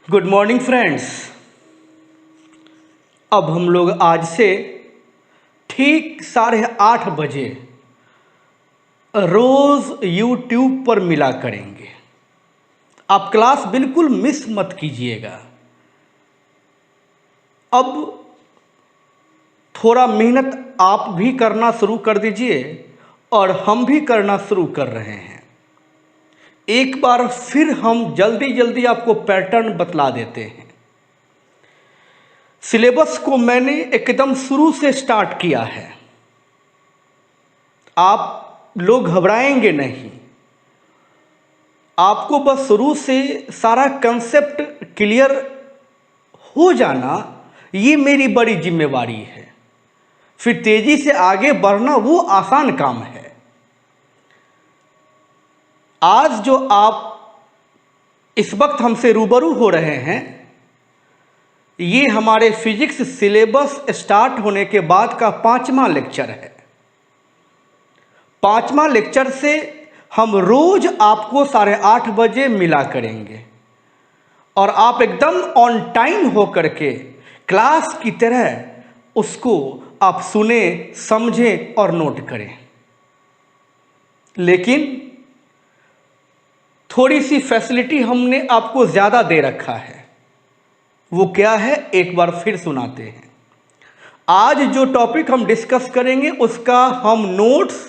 Good morning friends. अब हम लोग आज से ठीक 8:30 बजे रोज़ यूट्यूब पर मिला करेंगे। आप क्लास बिल्कुल मिस मत कीजिएगा। अब थोड़ा मेहनत आप भी करना शुरू कर दीजिए और हम भी करना शुरू कर रहे हैं। एक बार फिर हम जल्दी जल्दी आपको पैटर्न बतला देते हैं। सिलेबस को मैंने एकदम शुरू से स्टार्ट किया है। आप लोग घबराएंगे नहीं। आपको बस शुरू से सारा कंसेप्ट क्लियर हो जाना, ये मेरी बड़ी जिम्मेवारी है। फिर तेजी से आगे बढ़ना वो आसान काम है। आज जो आप इस वक्त हमसे रूबरू हो रहे हैं, ये हमारे फिजिक्स सिलेबस स्टार्ट होने के बाद का 5वां लेक्चर है। 5वां लेक्चर से हम रोज आपको 8:30 बजे मिला करेंगे और आप एकदम ऑन टाइम हो करके क्लास की तरह उसको आप सुने, समझें और नोट करें। लेकिन थोड़ी सी फैसिलिटी हमने आपको ज़्यादा दे रखा है। वो क्या है, एक बार फिर सुनाते हैं। आज जो टॉपिक हम डिस्कस करेंगे उसका हम नोट्स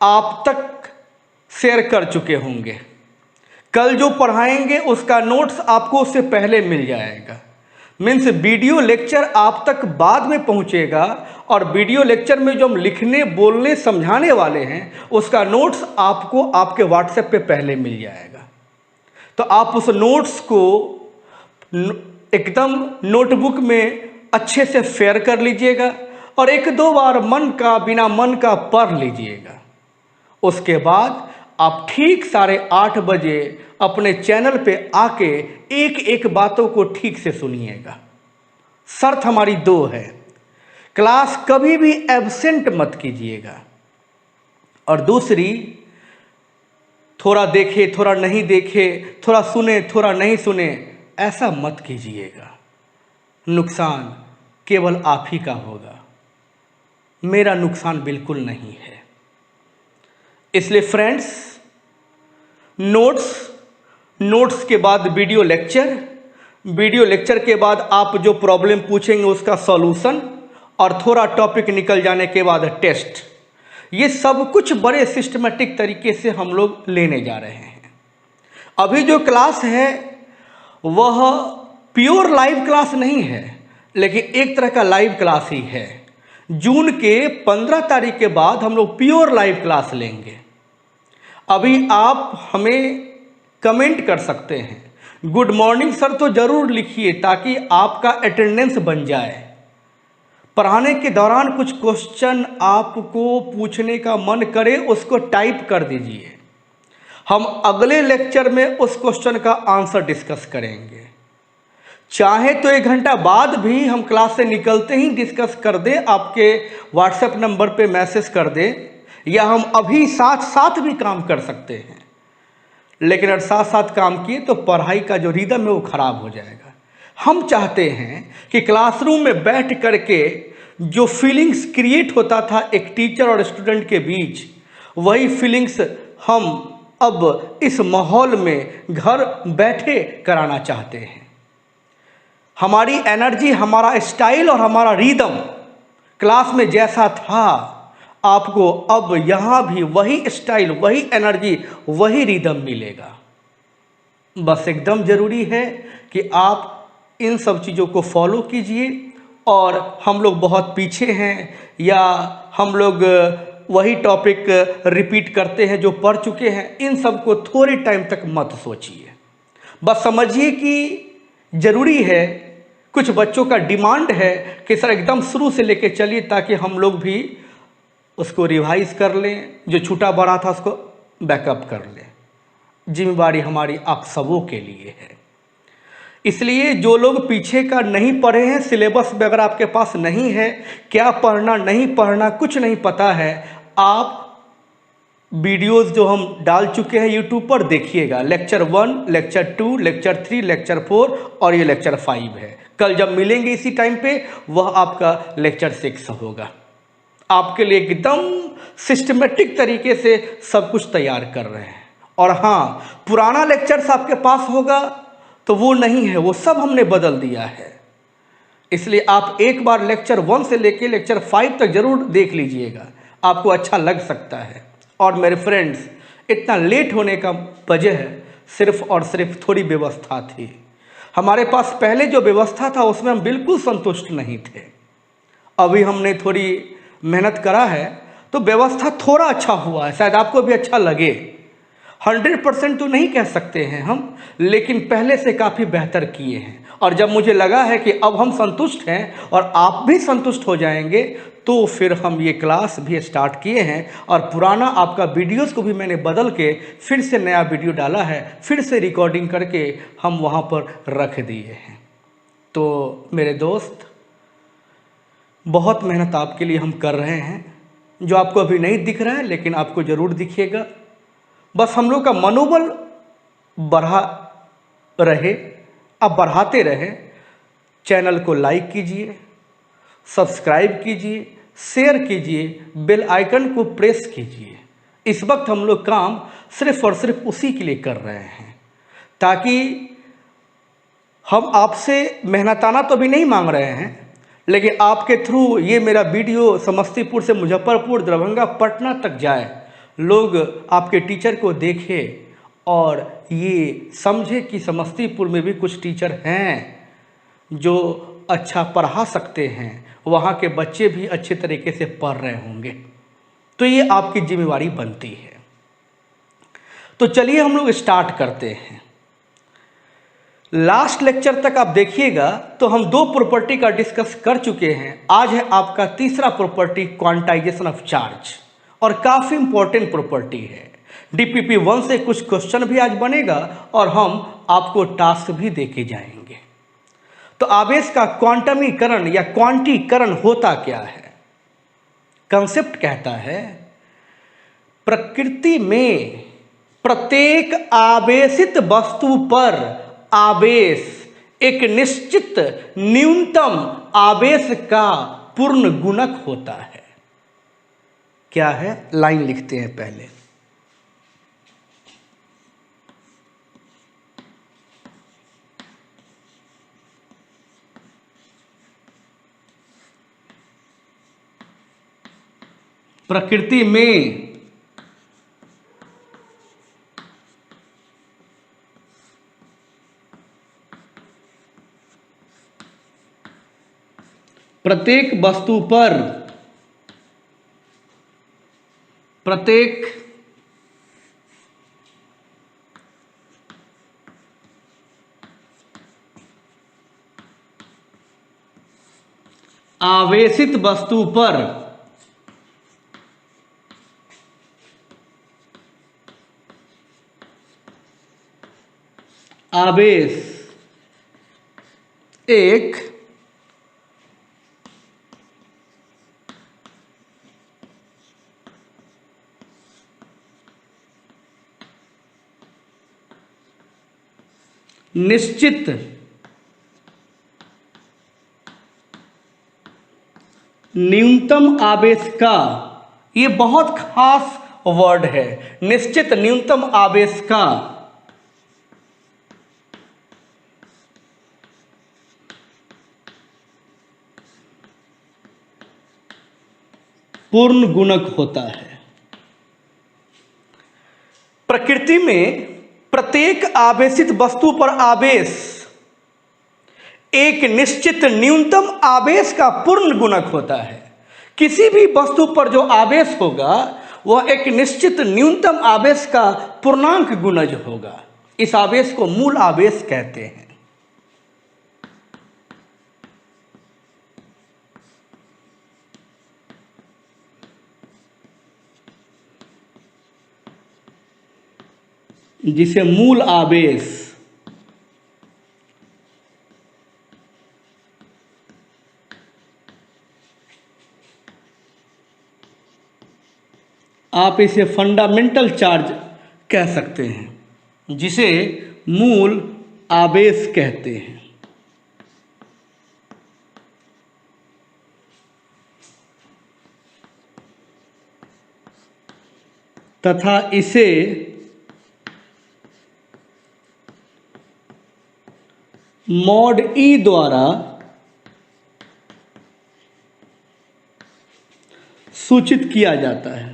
आप तक शेयर कर चुके होंगे। कल जो पढ़ाएंगे उसका नोट्स आपको उससे पहले मिल जाएगा। मीन्स वीडियो लेक्चर आप तक बाद में पहुंचेगा और वीडियो लेक्चर में जो हम लिखने, बोलने, समझाने वाले हैं उसका नोट्स आपको आपके व्हाट्सएप पे पहले मिल जाएगा। तो आप उस नोट्स को एकदम नोटबुक में अच्छे से फेयर कर लीजिएगा और 1-2 बार बिना मन का पढ़ लीजिएगा। उसके बाद आप ठीक 8:30 बजे अपने चैनल पे आके एक एक बातों को ठीक से सुनिएगा। शर्त हमारी 2 है। क्लास कभी भी एब्सेंट मत कीजिएगा और दूसरी, थोड़ा देखे, थोड़ा नहीं देखे, थोड़ा सुने, थोड़ा नहीं सुने, ऐसा मत कीजिएगा। नुकसान केवल आप ही का होगा, मेरा नुकसान बिल्कुल नहीं है। इसलिए फ्रेंड्स, नोट्स के बाद वीडियो लेक्चर के बाद आप जो प्रॉब्लम पूछेंगे उसका सॉल्यूशन और थोड़ा टॉपिक निकल जाने के बाद टेस्ट, ये सब कुछ बड़े सिस्टमेटिक तरीके से हम लोग लेने जा रहे हैं। अभी जो क्लास है वह प्योर लाइव क्लास नहीं है, लेकिन एक तरह का लाइव क्लास ही है। जून के 15 तारीख के बाद हम लोग प्योर लाइव क्लास लेंगे। अभी आप हमें कमेंट कर सकते हैं, गुड मॉर्निंग सर तो ज़रूर लिखिए ताकि आपका अटेंडेंस बन जाए। पढ़ाने के दौरान कुछ क्वेश्चन आपको पूछने का मन करे उसको टाइप कर दीजिए। हम अगले लेक्चर में उस क्वेश्चन का आंसर डिस्कस करेंगे। चाहे तो 1 घंटा बाद भी हम क्लास से निकलते ही डिस्कस कर दें, आपके व्हाट्सएप नंबर पे मैसेज कर दें, या हम अभी साथ साथ भी काम कर सकते हैं। लेकिन अगर साथ साथ काम किए तो पढ़ाई का जो रिदम है वो खराब हो जाएगा। हम चाहते हैं कि क्लासरूम में बैठ करके जो फीलिंग्स क्रिएट होता था एक टीचर और स्टूडेंट के बीच, वही फीलिंग्स हम अब इस माहौल में घर बैठे कराना चाहते हैं। हमारी एनर्जी, हमारा स्टाइल और हमारा रिदम क्लास में जैसा था, आपको अब यहाँ भी वही स्टाइल, वही एनर्जी, वही रिदम मिलेगा। बस एकदम ज़रूरी है कि आप इन सब चीज़ों को फॉलो कीजिए। और हम लोग बहुत पीछे हैं या हम लोग वही टॉपिक रिपीट करते हैं जो पढ़ चुके हैं, इन सब को थोड़े टाइम तक मत सोचिए। बस समझिए कि ज़रूरी है, कुछ बच्चों का डिमांड है कि सर एकदम शुरू से लेके चलिए ताकि हम लोग भी उसको रिवाइज कर लें, जो छूटा बड़ा था उसको बैकअप कर लें। जिम्मेवारी हमारी आप सबों के लिए है। इसलिए जो लोग पीछे का नहीं पढ़े हैं, सिलेबस में अगर आपके पास नहीं है, क्या पढ़ना नहीं पढ़ना कुछ नहीं पता है, आप वीडियोस जो हम डाल चुके हैं यूट्यूब पर, देखिएगा। लेक्चर 1, लेक्चर 2, लेक्चर 3, लेक्चर 4 और ये लेक्चर 5 है। कल जब मिलेंगे इसी टाइम पे वह आपका लेक्चर 6 होगा। आपके लिए एकदम सिस्टमेटिक तरीके से सब कुछ तैयार कर रहे हैं। और हाँ, पुराना लेक्चर्स आपके पास होगा तो वो नहीं है, वो सब हमने बदल दिया है। इसलिए आप एक बार लेक्चर 1 से लेके लेक्चर 5 तक जरूर देख लीजिएगा, आपको अच्छा लग सकता है। और मेरे फ्रेंड्स, इतना लेट होने का वजह सिर्फ और सिर्फ थोड़ी व्यवस्था थी। हमारे पास पहले जो व्यवस्था था उसमें हम बिल्कुल संतुष्ट नहीं थे। अभी हमने थोड़ी मेहनत करा है तो व्यवस्था थोड़ा अच्छा हुआ है, शायद आपको भी अच्छा लगे। 100% तो नहीं कह सकते हैं हम, लेकिन पहले से काफ़ी बेहतर किए हैं। और जब मुझे लगा है कि अब हम संतुष्ट हैं और आप भी संतुष्ट हो जाएंगे, तो फिर हम ये क्लास भी स्टार्ट किए हैं। और पुराना आपका वीडियोस को भी मैंने बदल के फिर से नया वीडियो डाला है, फिर से रिकॉर्डिंग करके हम वहाँ पर रख दिए हैं। तो मेरे दोस्त, बहुत मेहनत आपके लिए हम कर रहे हैं, जो आपको अभी नहीं दिख रहा है लेकिन आपको ज़रूर दिखेगा। बस हम लोग का मनोबल बढ़ा रहे, अब बढ़ाते रहे। चैनल को लाइक कीजिए, सब्सक्राइब कीजिए, शेयर कीजिए, बेल आइकन को प्रेस कीजिए। इस वक्त हम लोग काम सिर्फ और सिर्फ उसी के लिए कर रहे हैं, ताकि हम आपसे मेहनताना तो भी नहीं मांग रहे हैं, लेकिन आपके थ्रू ये मेरा वीडियो समस्तीपुर से मुजफ्फरपुर, दरभंगा, पटना तक जाए, लोग आपके टीचर को देखें और ये समझे कि समस्तीपुर में भी कुछ टीचर हैं जो अच्छा पढ़ा सकते हैं, वहाँ के बच्चे भी अच्छे तरीके से पढ़ रहे होंगे। तो ये आपकी जिम्मेवारी बनती है। तो चलिए हम लोग स्टार्ट करते हैं। लास्ट लेक्चर तक आप देखिएगा तो हम 2 प्रॉपर्टी का डिस्कस कर चुके हैं। आज है आपका तीसरा प्रॉपर्टी, क्वांटाइजेशन ऑफ चार्ज, और काफ़ी इंपॉर्टेंट प्रॉपर्टी है। DPP 1 से कुछ क्वेश्चन भी आज बनेगा और हम आपको टास्क भी देके जाएंगे। तो आवेश का क्वांटमीकरण या क्वांटीकरण होता क्या है? कंसेप्ट कहता है, प्रकृति में प्रत्येक आवेशित वस्तु पर आवेश एक निश्चित न्यूनतम आवेश का पूर्ण गुणक होता है। क्या है? लाइन लिखते हैं पहले। प्रकृति में प्रत्येक वस्तु पर प्रत्येक आवेशित वस्तु पर आवेश एक निश्चित न्यूनतम आवेश का, ये बहुत खास वर्ड है, निश्चित न्यूनतम आवेश का पूर्ण गुणक होता है। प्रकृति में प्रत्येक आवेशित वस्तु पर आवेश एक निश्चित न्यूनतम आवेश का पूर्ण गुणक होता है। किसी भी वस्तु पर जो आवेश होगा वह एक निश्चित न्यूनतम आवेश का पूर्णांक गुणज होगा। इस आवेश को मूल आवेश कहते हैं। जिसे मूल आवेश आप इसे फंडामेंटल चार्ज कह सकते हैं, जिसे मूल आवेश कहते हैं। तथा इसे मॉड ई द्वारा सूचित किया जाता है।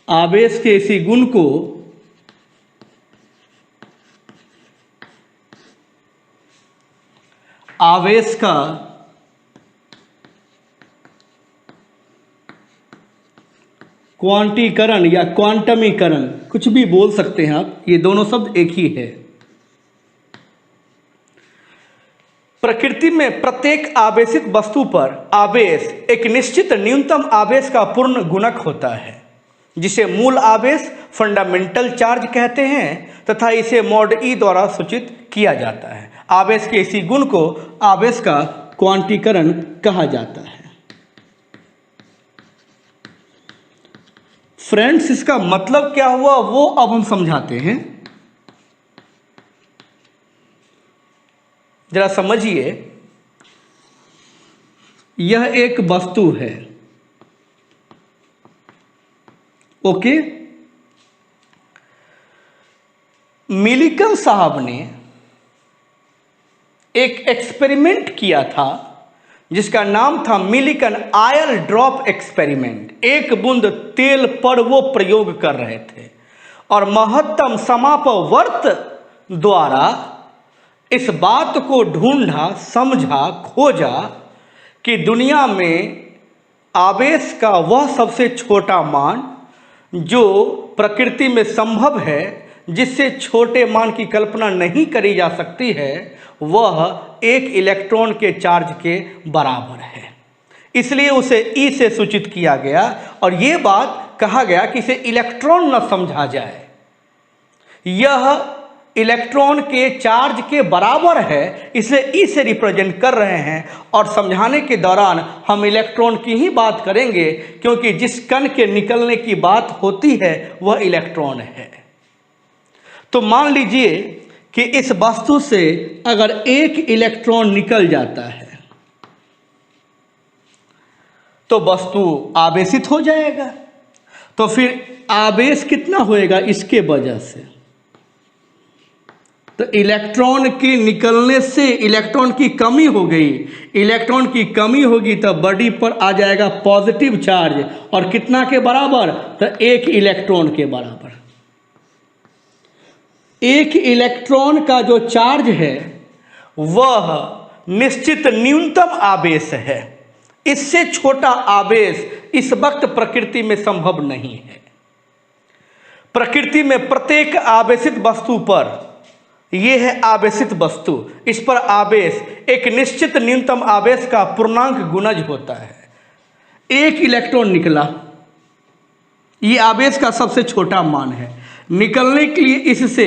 आवेश के इसी गुण को आवेश का क्वांटीकरण या क्वांटमीकरण, कुछ भी बोल सकते हैं आप, ये दोनों शब्द एक ही है। प्रकृति में प्रत्येक आवेशित वस्तु पर आवेश एक निश्चित न्यूनतम आवेश का पूर्ण गुणक होता है, जिसे मूल आवेश फंडामेंटल चार्ज कहते हैं तथा इसे मॉड ई द्वारा सूचित किया जाता है। आवेश के इसी गुण को आवेश का क्वांटीकरण कहा जाता है। फ्रेंड्स, इसका मतलब क्या हुआ वो अब हम समझाते हैं। जरा समझिए, यह एक वस्तु है, ओके। मिलिकन साहब ने एक एक्सपेरिमेंट किया था जिसका नाम था मिलिकन आयल ड्रॉप एक्सपेरिमेंट। एक बूंद तेल पर वो प्रयोग कर रहे थे और महत्तम समापवर्त द्वारा इस बात को ढूंढा, समझा, खोजा कि दुनिया में आवेश का वह सबसे छोटा मान जो प्रकृति में संभव है, जिससे छोटे मान की कल्पना नहीं करी जा सकती है, वह एक इलेक्ट्रॉन के चार्ज के बराबर है। इसलिए उसे ई से सूचित किया गया और ये बात कहा गया कि इसे इलेक्ट्रॉन न समझा जाए, यह इलेक्ट्रॉन के चार्ज के बराबर है, इसलिए ई से रिप्रेजेंट कर रहे हैं। और समझाने के दौरान हम इलेक्ट्रॉन की ही बात करेंगे, क्योंकि जिस कण के निकलने की बात होती है वह इलेक्ट्रॉन है। तो मान लीजिए कि इस वस्तु से अगर एक इलेक्ट्रॉन निकल जाता है तो वस्तु आवेशित हो जाएगा। तो फिर आवेश कितना होएगा इसके वजह से? तो इलेक्ट्रॉन के निकलने से इलेक्ट्रॉन की कमी हो गई। इलेक्ट्रॉन की कमी होगी तो बॉडी पर आ जाएगा पॉजिटिव चार्ज, और कितना के बराबर? तो एक इलेक्ट्रॉन के बराबर। एक इलेक्ट्रॉन का जो चार्ज है वह निश्चित न्यूनतम आवेश है। इससे छोटा आवेश इस वक्त प्रकृति में संभव नहीं है। प्रकृति में प्रत्येक आवेशित वस्तु पर, यह है आवेशित वस्तु, इस पर आवेश एक निश्चित न्यूनतम आवेश का पूर्णांक गुणज होता है। एक इलेक्ट्रॉन निकला, यह आवेश का सबसे छोटा मान है। निकलने के लिए इससे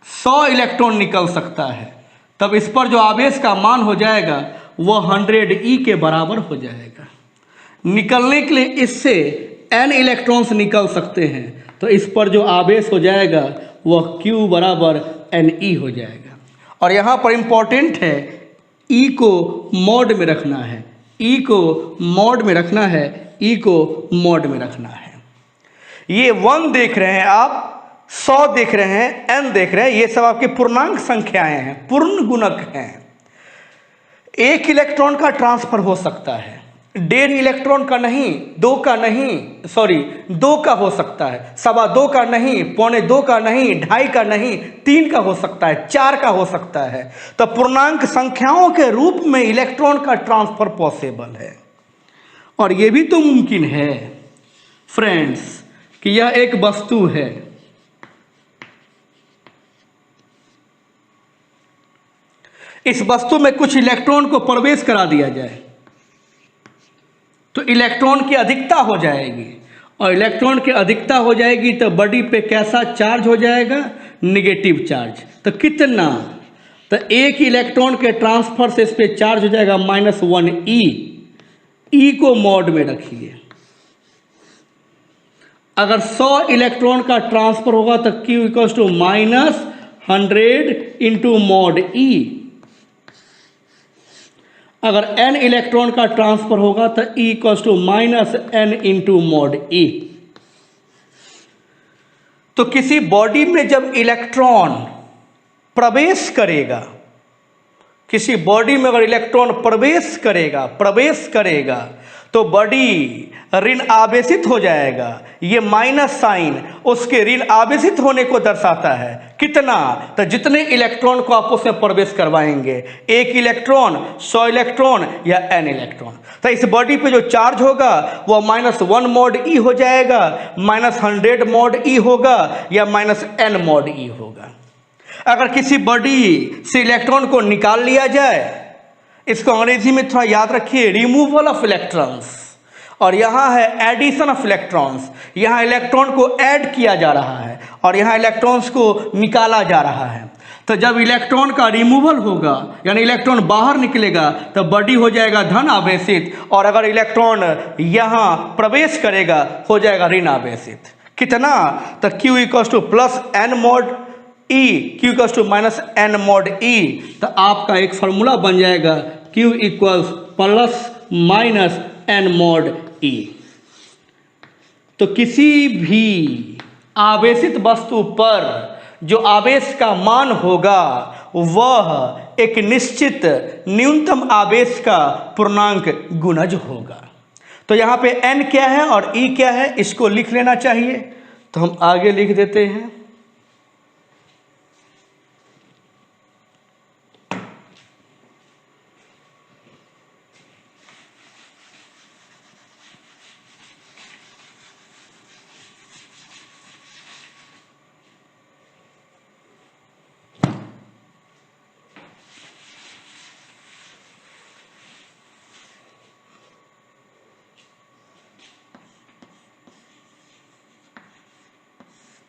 100 इलेक्ट्रॉन निकल सकता है, तब इस पर जो आवेश का मान हो जाएगा वह 100 ई के बराबर हो जाएगा। निकलने के लिए इससे n इलेक्ट्रॉन्स निकल सकते हैं, तो इस पर जो आवेश हो जाएगा वह Q बराबर Ne हो जाएगा। और यहाँ पर इम्पॉर्टेंट है, E को मॉड में रखना है, E को मॉड में रखना है, E को मॉड में रखना है। ये 1 देख रहे हैं आप, 100 देख रहे हैं, n देख रहे हैं, ये सब आपके पूर्णांक संख्याएं हैं, पूर्ण गुणक हैं। एक इलेक्ट्रॉन का ट्रांसफर हो सकता है, 1.5 इलेक्ट्रॉन का नहीं, 2 का नहीं, 2 का हो सकता है, 2.25 का नहीं, 2.25 का नहीं, 2.5 का नहीं, 3 का हो सकता है, 4 का हो सकता है। तो पूर्णांक संख्याओं के रूप में इलेक्ट्रॉन का ट्रांसफर पॉसिबल है। और यह भी तो मुमकिन है फ्रेंड्स कि यह एक वस्तु है, इस वस्तु में कुछ इलेक्ट्रॉन को प्रवेश करा दिया जाए, तो इलेक्ट्रॉन की अधिकता हो जाएगी, और इलेक्ट्रॉन की अधिकता हो जाएगी तो बॉडी पे कैसा चार्ज हो जाएगा? Negative charge. तो कितना? तो एक इलेक्ट्रॉन के ट्रांसफर से इस पे चार्ज हो जाएगा -1 ई को मॉड में रखिए। अगर 100 इलेक्ट्रॉन का ट्रांसफर होगा तो Q equals to -100 into mod E. अगर n इलेक्ट्रॉन का ट्रांसफर होगा तो E equals to -n into mod E. तो किसी बॉडी में जब इलेक्ट्रॉन प्रवेश करेगा, किसी बॉडी में अगर इलेक्ट्रॉन प्रवेश करेगा तो बॉडी ऋण आवेशित हो जाएगा। ये माइनस साइन उसके ऋण आवेशित होने को दर्शाता है। कितना? तो जितने इलेक्ट्रॉन को आपस में प्रवेश करवाएंगे, 1 इलेक्ट्रॉन, 100 इलेक्ट्रॉन या n इलेक्ट्रॉन, तो इस बॉडी पे जो चार्ज होगा वो -1 मॉड ई हो जाएगा, -100 मॉड ई होगा या -n मॉड ई होगा। अगर किसी बॉडी से इलेक्ट्रॉन को निकाल लिया जाए, इसको अंग्रेजी में थोड़ा याद रखिए, रिमूवल ऑफ इलेक्ट्रॉन्स, और यहाँ है एडिशन ऑफ इलेक्ट्रॉन्स। यहाँ इलेक्ट्रॉन को ऐड किया जा रहा है और यहाँ इलेक्ट्रॉन्स को निकाला जा रहा है। तो जब इलेक्ट्रॉन का रिमूवल होगा यानी इलेक्ट्रॉन बाहर निकलेगा तो बॉडी हो जाएगा धन आवेशित, और अगर इलेक्ट्रॉन यहाँ प्रवेश करेगा हो जाएगा ऋण आवेशित। कितना? तो Q equals to +n mod E, Q equals to -n mod E। तो आपका एक फॉर्मूला बन जाएगा Q equals +-n mod E। तो किसी भी आवेशित वस्तु पर जो आवेश का मान होगा वह एक निश्चित न्यूनतम आवेश का पूर्णांक गुणज होगा। तो यहाँ पे n क्या है और E क्या है इसको लिख लेना चाहिए। तो हम आगे लिख देते हैं।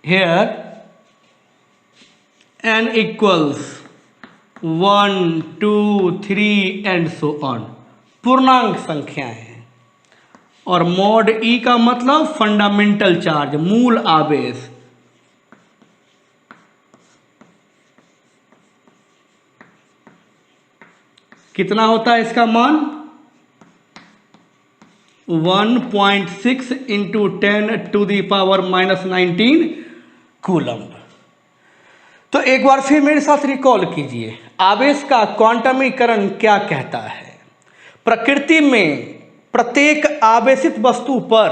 Here n equals 1, 2, 3 and so on, पूर्णांक संख्याएं हैं, और मॉड ई का मतलब फंडामेंटल चार्ज, मूल आवेश। कितना होता है इसका मान? 1.6 इंटू 10⁻⁻19 कूलम्ब। तो एक बार फिर मेरे साथ रिकॉल कीजिए, आवेश का क्वांटमीकरण क्या कहता है? प्रकृति में प्रत्येक आवेशित वस्तु पर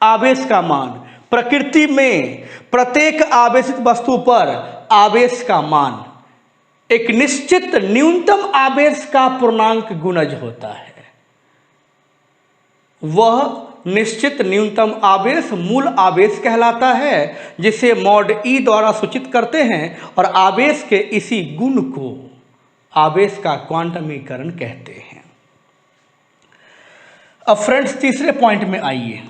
आवेश का मान, प्रकृति में प्रत्येक आवेशित वस्तु पर आवेश का मान एक निश्चित न्यूनतम आवेश का पूर्णांक गुणज होता है। वह निश्चित न्यूनतम आवेश मूल आवेश कहलाता है, जिसे मॉड ई द्वारा सूचित करते हैं, और आवेश के इसी गुण को आवेश का क्वांटमीकरण कहते हैं। अब फ्रेंड्स तीसरे पॉइंट में आइए।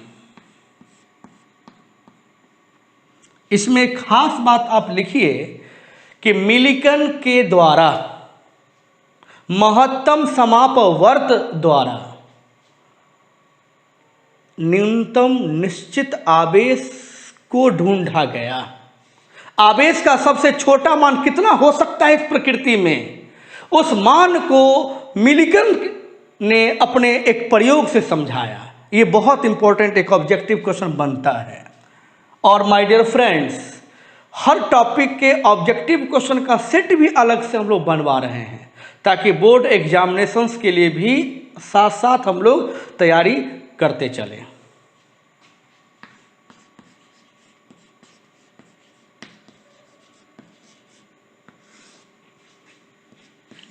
इसमें एक खास बात आप लिखिए कि मिलिकन के द्वारा महत्तम समापवर्त द्वारा न्यूनतम निश्चित आवेश को ढूंढा गया। आवेश का सबसे छोटा मान कितना हो सकता है इस प्रकृति में, उस मान को मिलिकन ने अपने एक प्रयोग से समझाया। ये बहुत इंपॉर्टेंट एक ऑब्जेक्टिव क्वेश्चन बनता है। और माय डियर फ्रेंड्स, हर टॉपिक के ऑब्जेक्टिव क्वेश्चन का सेट भी अलग से हम लोग बनवा रहे हैं, ताकि बोर्ड एग्जामिनेशंस के लिए भी साथ साथ हम लोग तैयारी करते चले।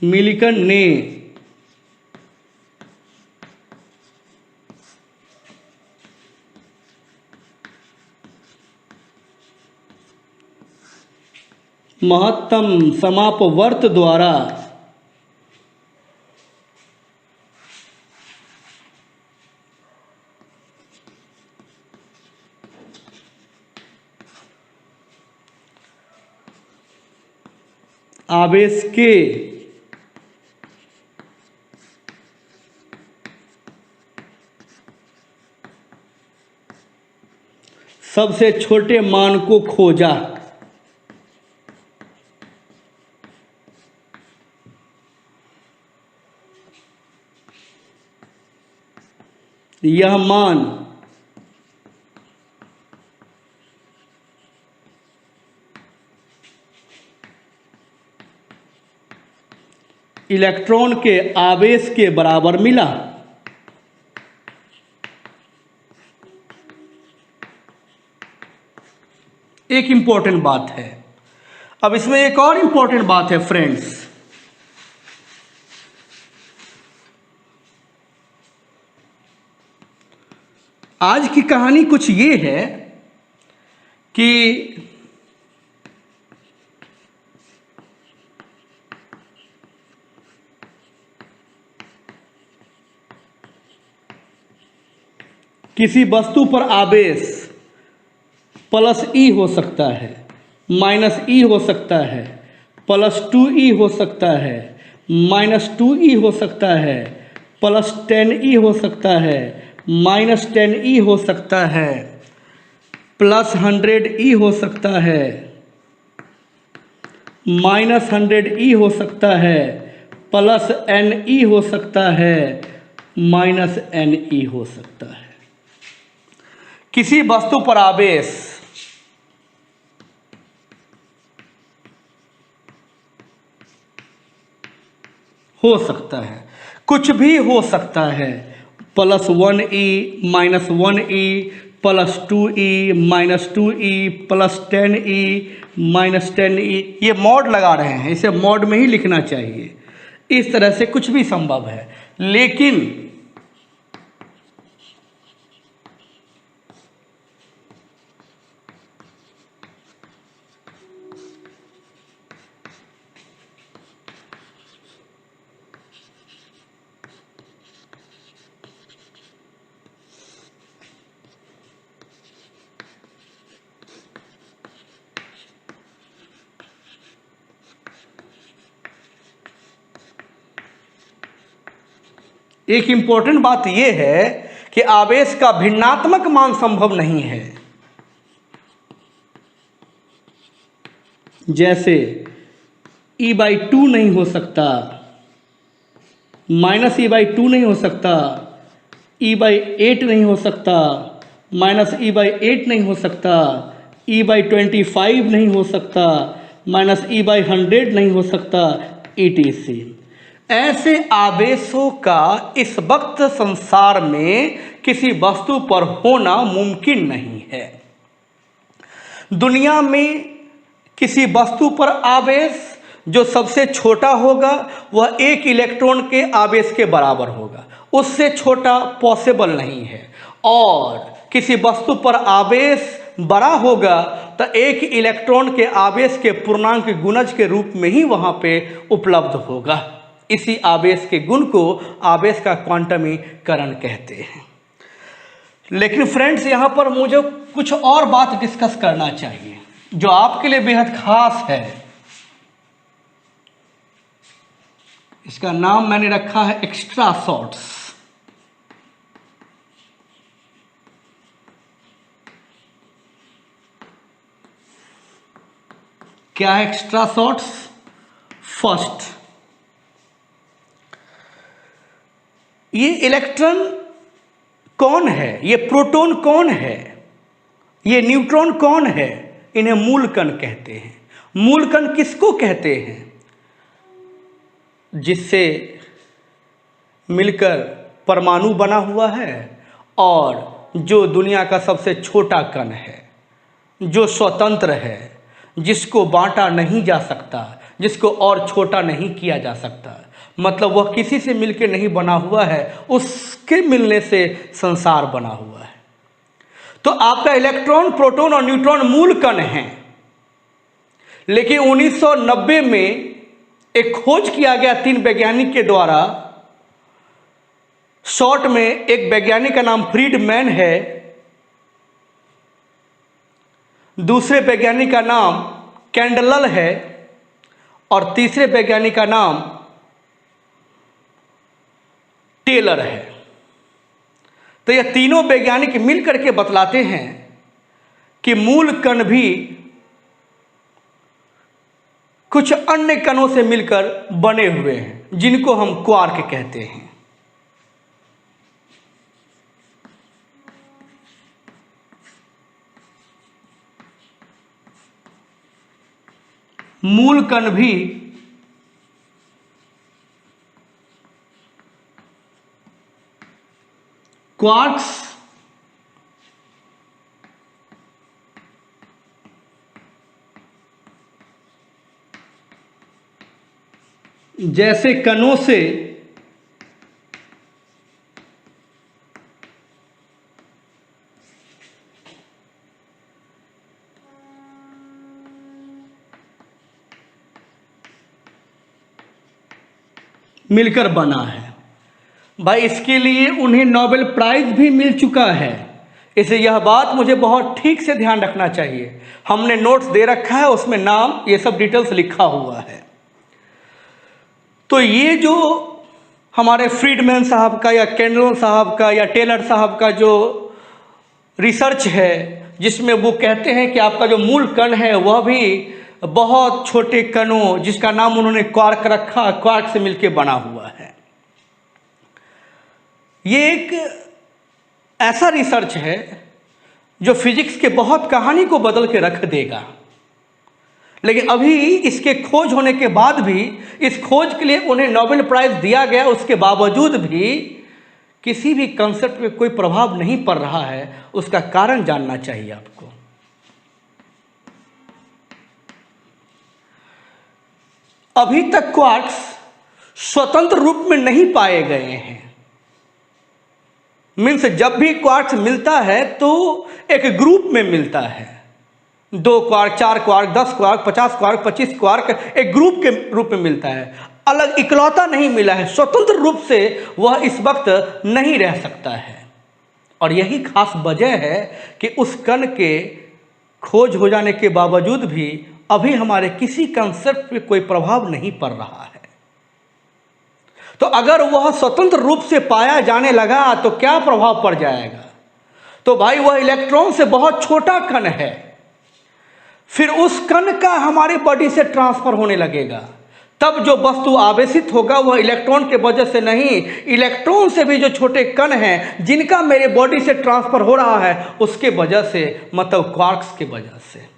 मिलिकन ने महत्तम समापवर्त द्वारा आवेश के सबसे छोटे मान को खोजा। यह मान इलेक्ट्रॉन के आवेश के बराबर मिला। एक इंपॉर्टेंट बात है। अब इसमें एक और इंपॉर्टेंट बात है फ्रेंड्स। आज की कहानी कुछ ये है कि किसी वस्तु पर आवेश प्लस ई हो सकता है, माइनस ई हो सकता है, प्लस 2e हो सकता है, माइनस 2e हो सकता है, प्लस 10e हो सकता है, माइनस 10e हो सकता है, प्लस 100e हो सकता है, माइनस 100e हो सकता है, प्लस ne हो सकता है, माइनस ne हो सकता है। किसी वस्तु पर आवेश हो सकता है, कुछ भी हो सकता है, plus 1e, minus 1e, plus 2e, minus 2e, plus 10e, minus 10e। ये मॉड लगा रहे हैं, इसे मॉड में ही लिखना चाहिए। इस तरह से कुछ भी संभव है, लेकिन एक इंपॉर्टेंट बात यह है कि आवेश का भिन्नात्मक मान संभव नहीं है। जैसे e/2 नहीं हो सकता, माइनस e/2 नहीं हो सकता, e/8 नहीं हो सकता, माइनस e/8 नहीं हो सकता, e/25 नहीं हो सकता, माइनस e/100 नहीं हो सकता, etc। ऐसे आवेशों का इस वक्त संसार में किसी वस्तु पर होना मुमकिन नहीं है। दुनिया में किसी वस्तु पर आवेश जो सबसे छोटा होगा वह एक इलेक्ट्रॉन के आवेश के बराबर होगा, उससे छोटा पॉसिबल नहीं है। और किसी वस्तु पर आवेश बड़ा होगा तो एक इलेक्ट्रॉन के आवेश के पूर्णांक गुणज के रूप में ही वहाँ पे उपलब्ध होगा। इसी आवेश के गुण को आवेश का क्वांटमीकरण कहते हैं। लेकिन फ्रेंड्स, यहाँ पर मुझे कुछ और बात डिस्कस करना चाहिए जो आपके लिए बेहद खास है। इसका नाम मैंने रखा है एक्स्ट्रा शॉट्स। क्या है एक्स्ट्रा शॉट्स? फर्स्ट, ये इलेक्ट्रॉन कौन है, ये प्रोटॉन कौन है, ये न्यूट्रॉन कौन है? इन्हें मूल कण कहते हैं। मूल कण किसको कहते हैं? जिससे मिलकर परमाणु बना हुआ है और जो दुनिया का सबसे छोटा कण है, जो स्वतंत्र है, जिसको बांटा नहीं जा सकता, जिसको और छोटा नहीं किया जा सकता, मतलब वह किसी से मिलकर नहीं बना हुआ है, उसके मिलने से संसार बना हुआ है। तो आपका इलेक्ट्रॉन, प्रोटॉन और न्यूट्रॉन मूल कण हैं। लेकिन 1990 में एक खोज किया गया 3 वैज्ञानिक के द्वारा। शॉर्ट में एक वैज्ञानिक का नाम फ्रीडमैन है, दूसरे वैज्ञानिक का नाम कैंडलल है और तीसरे वैज्ञानिक का नाम टेलर है। तो यह तीनों वैज्ञानिक मिलकर के बतलाते हैं कि मूल कण भी कुछ अन्य कणों से मिलकर बने हुए हैं, जिनको हम क्वार्क कहते हैं। मूल कण भी क्वार्क्स जैसे कणों से मिलकर बना है। भाई इसके लिए उन्हें नोबेल प्राइज भी मिल चुका है। इसे यह बात मुझे बहुत ठीक से ध्यान रखना चाहिए। हमने नोट्स दे रखा है, उसमें नाम ये सब डिटेल्स लिखा हुआ है। तो ये जो हमारे फ्रीडमैन साहब का या कैंडल साहब का या टेलर साहब का जो रिसर्च है, जिसमें वो कहते हैं कि आपका जो मूल कण है वह भी बहुत छोटे कणों, जिसका नाम उन्होंने क्वार्क रखा, क्वार्क से मिलकर बना हुआ है। ये एक ऐसा रिसर्च है जो फिजिक्स के बहुत कहानी को बदल के रख देगा। लेकिन अभी इसके खोज होने के बाद भी, इस खोज के लिए उन्हें नोबेल प्राइज दिया गया, उसके बावजूद भी किसी भी कंसेप्ट पे कोई प्रभाव नहीं पड़ रहा है। उसका कारण जानना चाहिए आपको। अभी तक क्वार्क्स स्वतंत्र रूप में नहीं पाए गए हैं। मीन्स जब भी क्वार्क्स मिलता है तो एक ग्रुप में मिलता है। 2 quark, 4 quark, 10 quark, 50 quark, 25 quark एक ग्रुप के रूप में मिलता है। अलग इकलौता नहीं मिला है, स्वतंत्र रूप से वह इस वक्त नहीं रह सकता है। और यही खास वजह है कि उस कण के खोज हो जाने के बावजूद भी अभी हमारे किसी कंसेप्ट पे कोई प्रभाव नहीं पड़ रहा है। तो अगर वह स्वतंत्र रूप से पाया जाने लगा तो क्या प्रभाव पड़ जाएगा? तो भाई वह इलेक्ट्रॉन से बहुत छोटा कण है, फिर उस कण का हमारे बॉडी से ट्रांसफर होने लगेगा। तब जो वस्तु आवेशित होगा वह इलेक्ट्रॉन के वजह से नहीं, इलेक्ट्रॉन से भी जो छोटे कण हैं जिनका मेरे बॉडी से ट्रांसफर हो रहा है उसके वजह से, मतलब क्वार्क्स के वजह से।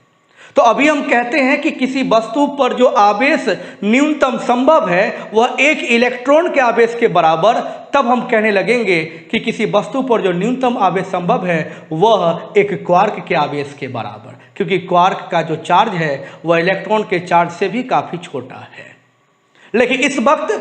तो अभी हम कहते हैं कि किसी वस्तु पर जो आवेश न्यूनतम संभव है वह 1 इलेक्ट्रॉन के आवेश के बराबर, तब हम कहने लगेंगे कि किसी वस्तु पर जो न्यूनतम आवेश संभव है वह 1 क्वार्क के आवेश के बराबर, क्योंकि क्वार्क का जो चार्ज है वह इलेक्ट्रॉन के चार्ज से भी काफ़ी छोटा है। लेकिन इस वक्त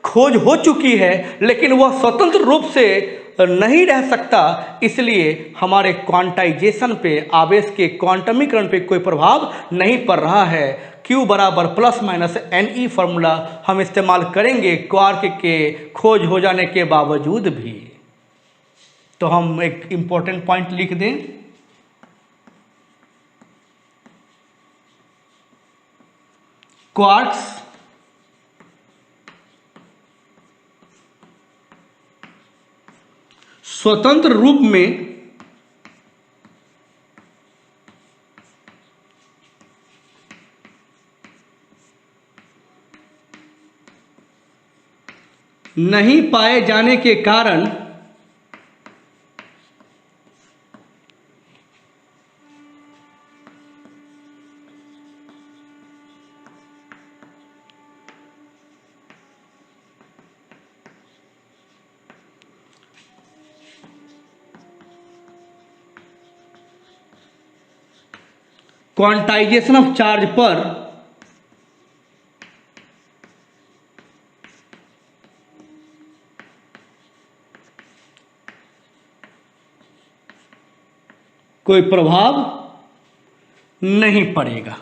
खोज हो चुकी है, लेकिन वह स्वतंत्र रूप से नहीं रह सकता, इसलिए हमारे क्वांटाइजेशन पे, आवेश के क्वांटमीकरण पे कोई प्रभाव नहीं पड़ रहा है। Q बराबर ±NE फार्मूला हम इस्तेमाल करेंगे क्वार्क के खोज हो जाने के बावजूद भी। तो हम एक इम्पोर्टेंट पॉइंट लिख दें, क्वार्क्स स्वतंत्र रूप में नहीं पाए जाने के कारण क्वांटाइजेशन ऑफ चार्ज पर कोई प्रभाव नहीं पड़ेगा।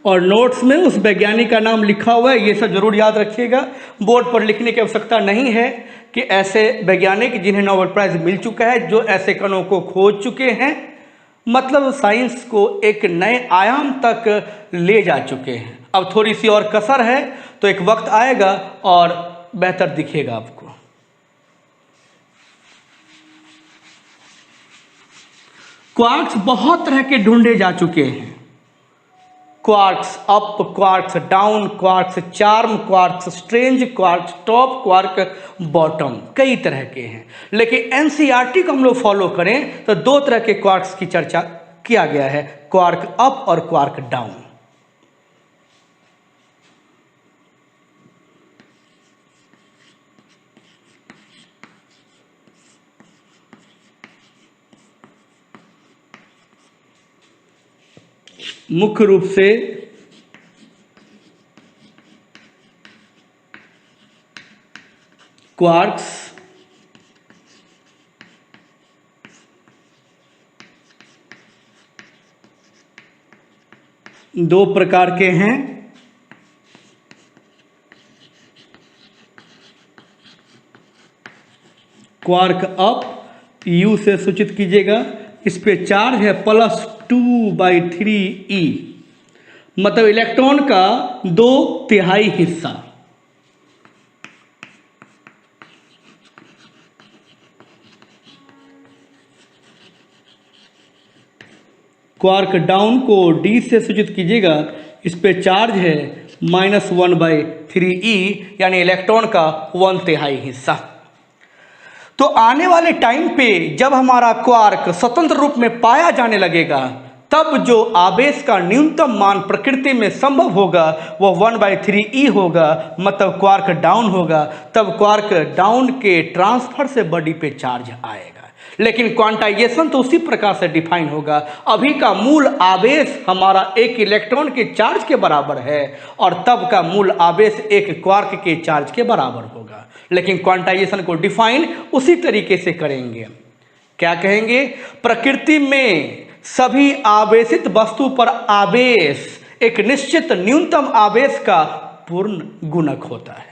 और नोट्स में उस वैज्ञानिक का नाम लिखा हुआ है, ये सब जरूर याद रखिएगा। बोर्ड पर लिखने की आवश्यकता नहीं है कि ऐसे वैज्ञानिक जिन्हें नोबेल प्राइज मिल चुका है, जो ऐसे कणों को खोज चुके हैं, मतलब साइंस को एक नए आयाम तक ले जा चुके हैं। अब थोड़ी सी और कसर है, तो एक वक्त आएगा और बेहतर दिखेगा आपको। क्वार्क्स बहुत तरह के ढूंढे जा चुके हैं, quarks up, quarks down, quarks charm, quarks strange, quarks top, quark bottom, कई तरह के हैं। लेकिन एनसीईआरटी को हम लोग फॉलो करें तो दो तरह के क्वार्क्स की चर्चा किया गया है, क्वार्क अप और क्वार्क डाउन। मुख्य रूप से क्वार्क्स दो प्रकार के हैं, क्वार्क अप यू से सूचित कीजिएगा, इस पे चार्ज है +2/3e, मतलब इलेक्ट्रॉन का 2/3 हिस्सा। क्वार्क डाउन को डी से सूचित कीजिएगा, इस पे चार्ज है -1/3e, यानी इलेक्ट्रॉन का 1/3 हिस्सा। तो आने वाले टाइम पे जब हमारा क्वार्क स्वतंत्र रूप में पाया जाने लगेगा, तब जो आवेश का न्यूनतम मान प्रकृति में संभव होगा वह 1/3e होगा, मतलब क्वार्क डाउन होगा। तब क्वार्क डाउन के ट्रांसफर से बॉडी पे चार्ज आएगा। लेकिन क्वांटाइजेशन तो उसी प्रकार से डिफाइन होगा। अभी का मूल आवेश हमारा एक इलेक्ट्रॉन के चार्ज के बराबर है, और तब का मूल आवेश एक क्वार्क के चार्ज के बराबर होगा। लेकिन क्वांटाइजेशन को डिफाइन उसी तरीके से करेंगे। क्या कहेंगे? प्रकृति में सभी आवेशित वस्तु पर आवेश एक निश्चित न्यूनतम आवेश का पूर्ण गुणक होता है।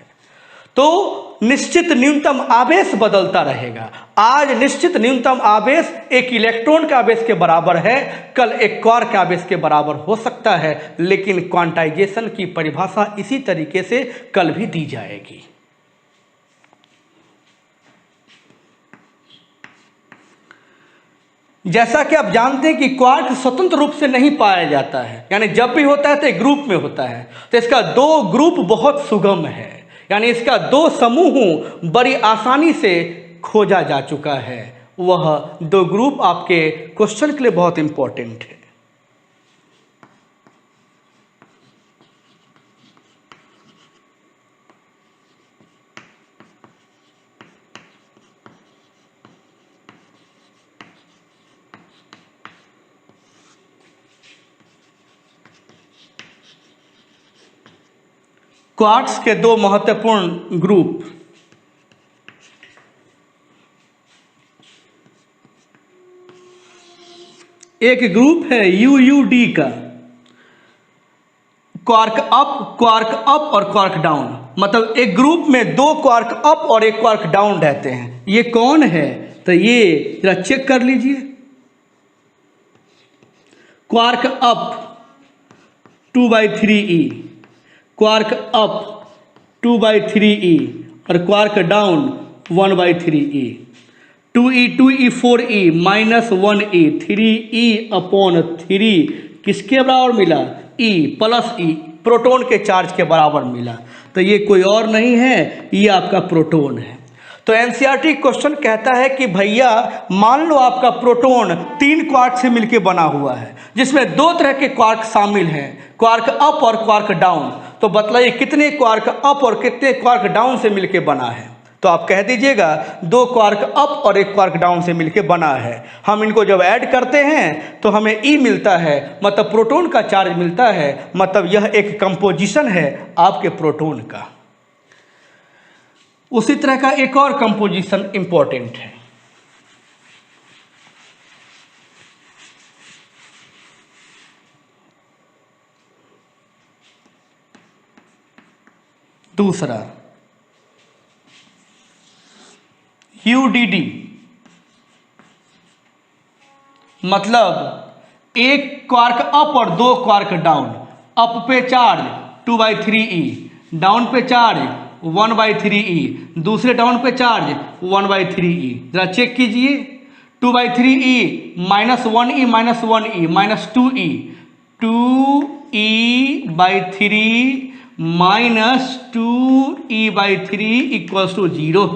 तो निश्चित न्यूनतम आवेश बदलता रहेगा। आज निश्चित न्यूनतम आवेश एक इलेक्ट्रॉन के आवेश के बराबर है, कल एक क्वार्क के आवेश के बराबर हो सकता है। लेकिन क्वांटाइजेशन की परिभाषा इसी तरीके से कल भी दी जाएगी। जैसा कि आप जानते हैं कि क्वार्क स्वतंत्र रूप से नहीं पाया जाता है, यानी जब भी होता है तो एक ग्रुप में होता है। तो इसका दो ग्रुप बहुत सुगम है, यानी इसका दो समूह बड़ी आसानी से खोजा जा चुका है। वह दो ग्रुप आपके क्वेश्चन के लिए बहुत इंपॉर्टेंट है। क्वार्क्स के दो महत्वपूर्ण ग्रुप, एक ग्रुप है UUD का, क्वार्क अप और क्वार्क डाउन। मतलब एक ग्रुप में दो क्वार्क अप और एक क्वार्क डाउन रहते हैं। ये कौन है? तो ये जरा चेक कर लीजिए। Quark up 2/3e, quark up 2/3e और quark down 1/3e। 2e 2e 4e -1e 3e/3 किसके बराबर मिला? E प्लस E, प्रोटॉन के चार्ज के बराबर मिला। तो ये कोई और नहीं है, ये आपका प्रोटॉन है। तो एनसीईआरटी क्वेश्चन कहता है कि भैया मान लो आपका प्रोटॉन 3 क्वार्क से मिलकर बना हुआ है, जिसमें दो तरह के क्वार्क शामिल हैं, क्वार्क अप और क्वार्क डाउन। तो बतलाइए कितने क्वार्क अप और कितने क्वार्क डाउन से मिलकर बना है? तो आप कह दीजिएगा 2 क्वार्क अप और 1 क्वार्क डाउन से मिलकर बना है। हम इनको जब ऐड करते हैं तो हमें E मिलता है, मतलब प्रोटॉन का चार्ज मिलता है। मतलब यह एक कंपोजिशन है आपके प्रोटॉन का। उसी तरह का एक और कंपोजिशन इंपॉर्टेंट है। दूसरा UDD, मतलब एक क्वार्क अप और 2 क्वार्क डाउन। अप पे चार्ज 2/3e, डाउन पे चार्ज 1/3e, दूसरे डाउन पे चार्ज 1/3e। जरा चेक कीजिए, 2/3e -1e -1e -2e, 2e/3 -2e/3 = 0।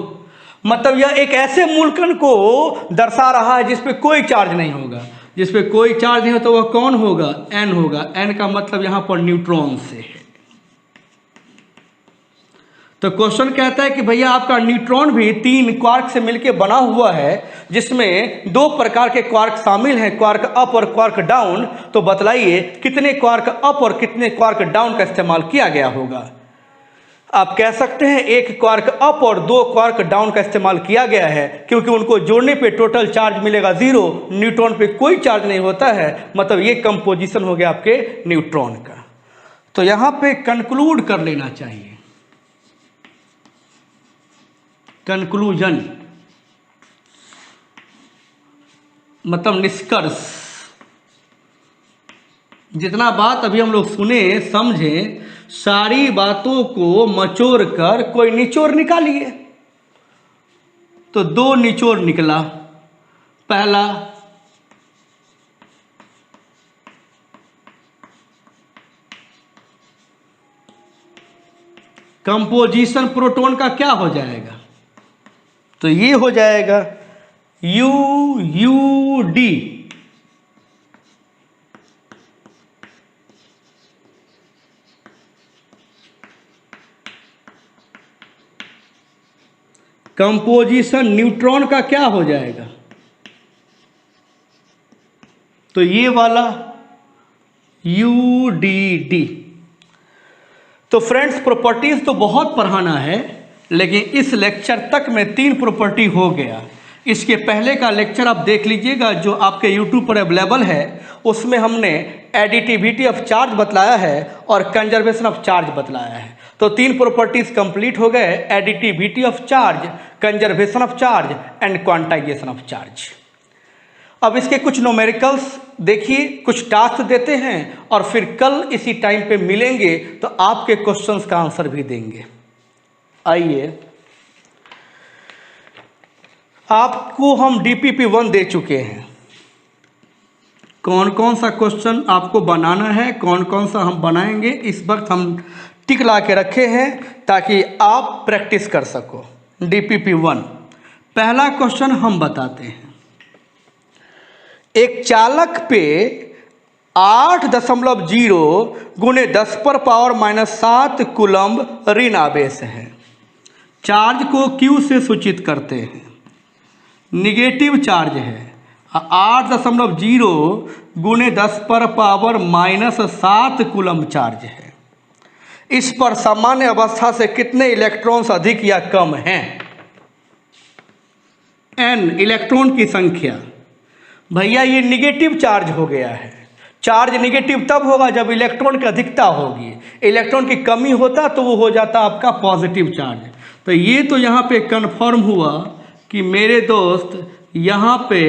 मतलब यह एक ऐसे मूलकण को दर्शा रहा है जिसपे कोई चार्ज नहीं होगा। जिसपे कोई चार्ज नहीं हो तो वह कौन होगा? n होगा। n का मतलब यहां पर न्यूट्रॉन से है। तो क्वेश्चन कहता है कि भैया आपका न्यूट्रॉन भी 3 क्वार्क से मिलकर बना हुआ है, जिसमें 2 प्रकार के क्वार्क शामिल हैं, क्वार्क अप और क्वार्क डाउन। तो बतलाइए कितने क्वार्क अप और कितने क्वार्क डाउन का इस्तेमाल किया गया होगा। आप कह सकते हैं 1 क्वार्क अप और 2 क्वार्क डाउन का इस्तेमाल किया गया है, क्योंकि उनको जोड़ने पे टोटल चार्ज मिलेगा 0। न्यूट्रॉन पे कोई चार्ज नहीं होता है, मतलब ये कंपोजिशन हो गया आपके न्यूट्रॉन का। तो यहां पे कंक्लूड कर लेना चाहिए। कंक्लूजन मतलब निष्कर्ष। जितना बात अभी हम लोग सुने समझे, सारी बातों को मचोड़ कर कोई निचोड़ निकालिए। तो 2 निचोड़ निकला। पहला, कंपोजिशन प्रोटॉन का क्या हो जाएगा? तो ये हो जाएगा UUD। कंपोजिशन न्यूट्रॉन का क्या हो जाएगा? तो ये वाला UDD। तो फ्रेंड्स, प्रॉपर्टीज तो बहुत पढ़ाना है, लेकिन इस लेक्चर तक में 3 प्रॉपर्टी हो गया। इसके पहले का लेक्चर आप देख लीजिएगा जो आपके यूट्यूब पर अवेलेबल है। उसमें हमने एडिटिविटी ऑफ चार्ज बतलाया है और कंजर्वेशन ऑफ चार्ज बतलाया है। तो 3 प्रॉपर्टीज कंप्लीट हो गए, additivity of charge, conservation of charge and quantization of charge. अब इसके कुछ न्यूमेरिकल्स देखिए, कुछ टास्क देते हैं और फिर कल इसी टाइम पे मिलेंगे तो आपके क्वेश्चंस का आंसर भी देंगे। आइए, आपको हम DPP-1 दे चुके हैं। कौन कौन सा क्वेश्चन आपको बनाना है, कौन कौन सा हम बनाएंगे, इस वक्त हम टिक ला के रखे हैं ताकि आप प्रैक्टिस कर सको। DPP-1 पहला क्वेश्चन हम बताते हैं। एक चालक पे 8.0 गुणे 10⁻⁷ कूलम्ब ऋण आवेश है। चार्ज को Q से सूचित करते हैं। निगेटिव चार्ज है। 8.0 गुणे 10⁻⁻7 कूलम्ब चार्ज है। इस पर सामान्य अवस्था से कितने इलेक्ट्रॉन्स अधिक या कम हैं? n इलेक्ट्रॉन की संख्या। भैया ये निगेटिव चार्ज हो गया है। चार्ज निगेटिव तब होगा जब इलेक्ट्रॉन की अधिकता होगी। इलेक्ट्रॉन की कमी होता तो वो हो जाता आपका पॉजिटिव चार्ज। तो ये तो यहाँ पे कंफर्म हुआ कि मेरे दोस्त यहाँ पे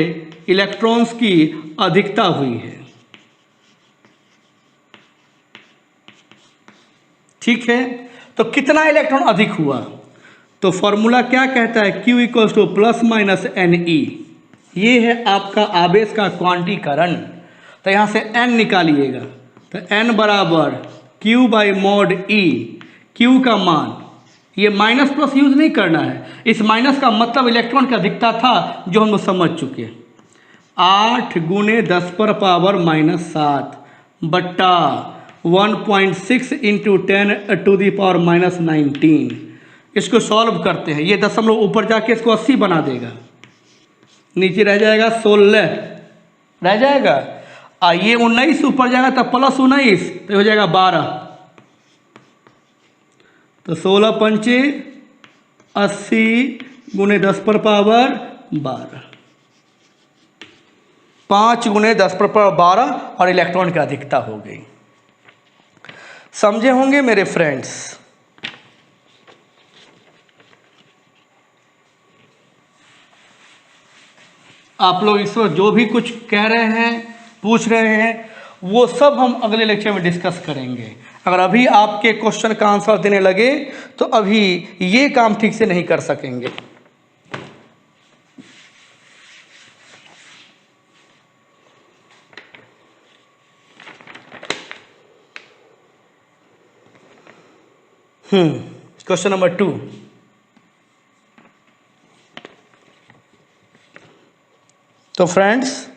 इलेक्ट्रॉन्स की अधिकता हुई है। ठीक है, तो कितना इलेक्ट्रॉन अधिक हुआ? तो फॉर्मूला क्या कहता है? Q ± Ne। ये है आपका आवेश का क्वांटीकरण। तो यहाँ से n निकालिएगा। तो n बराबर Q/mod E। Q का मान, ये माइनस प्लस यूज नहीं करना है। इस माइनस का मतलब इलेक्ट्रॉन की अधिकता था जो हम लोग समझ चुके। 8 गुणे 10⁻⁷ बट्टा 1.6 × 10⁻⁻19। इसको सॉल्व करते हैं। ये दशमलव ऊपर जाके इसको 80 बना देगा, नीचे रह जाएगा 16 रह जाएगा। ये 19 ऊपर जाएगा तब +19 तो हो जाएगा 12। तो 16 पंचे 80 गुणे 10⁻12, 5 गुणे 10⁻12 और इलेक्ट्रॉन की अधिकता हो गई। समझे होंगे मेरे फ्रेंड्स। आप लोग इस वक्त जो भी कुछ कह रहे हैं पूछ रहे हैं वो सब हम अगले लेक्चर में डिस्कस करेंगे। अगर अभी आपके क्वेश्चन का आंसर देने लगे तो अभी ये काम ठीक से नहीं कर सकेंगे। Question number 2। तो फ्रेंड्स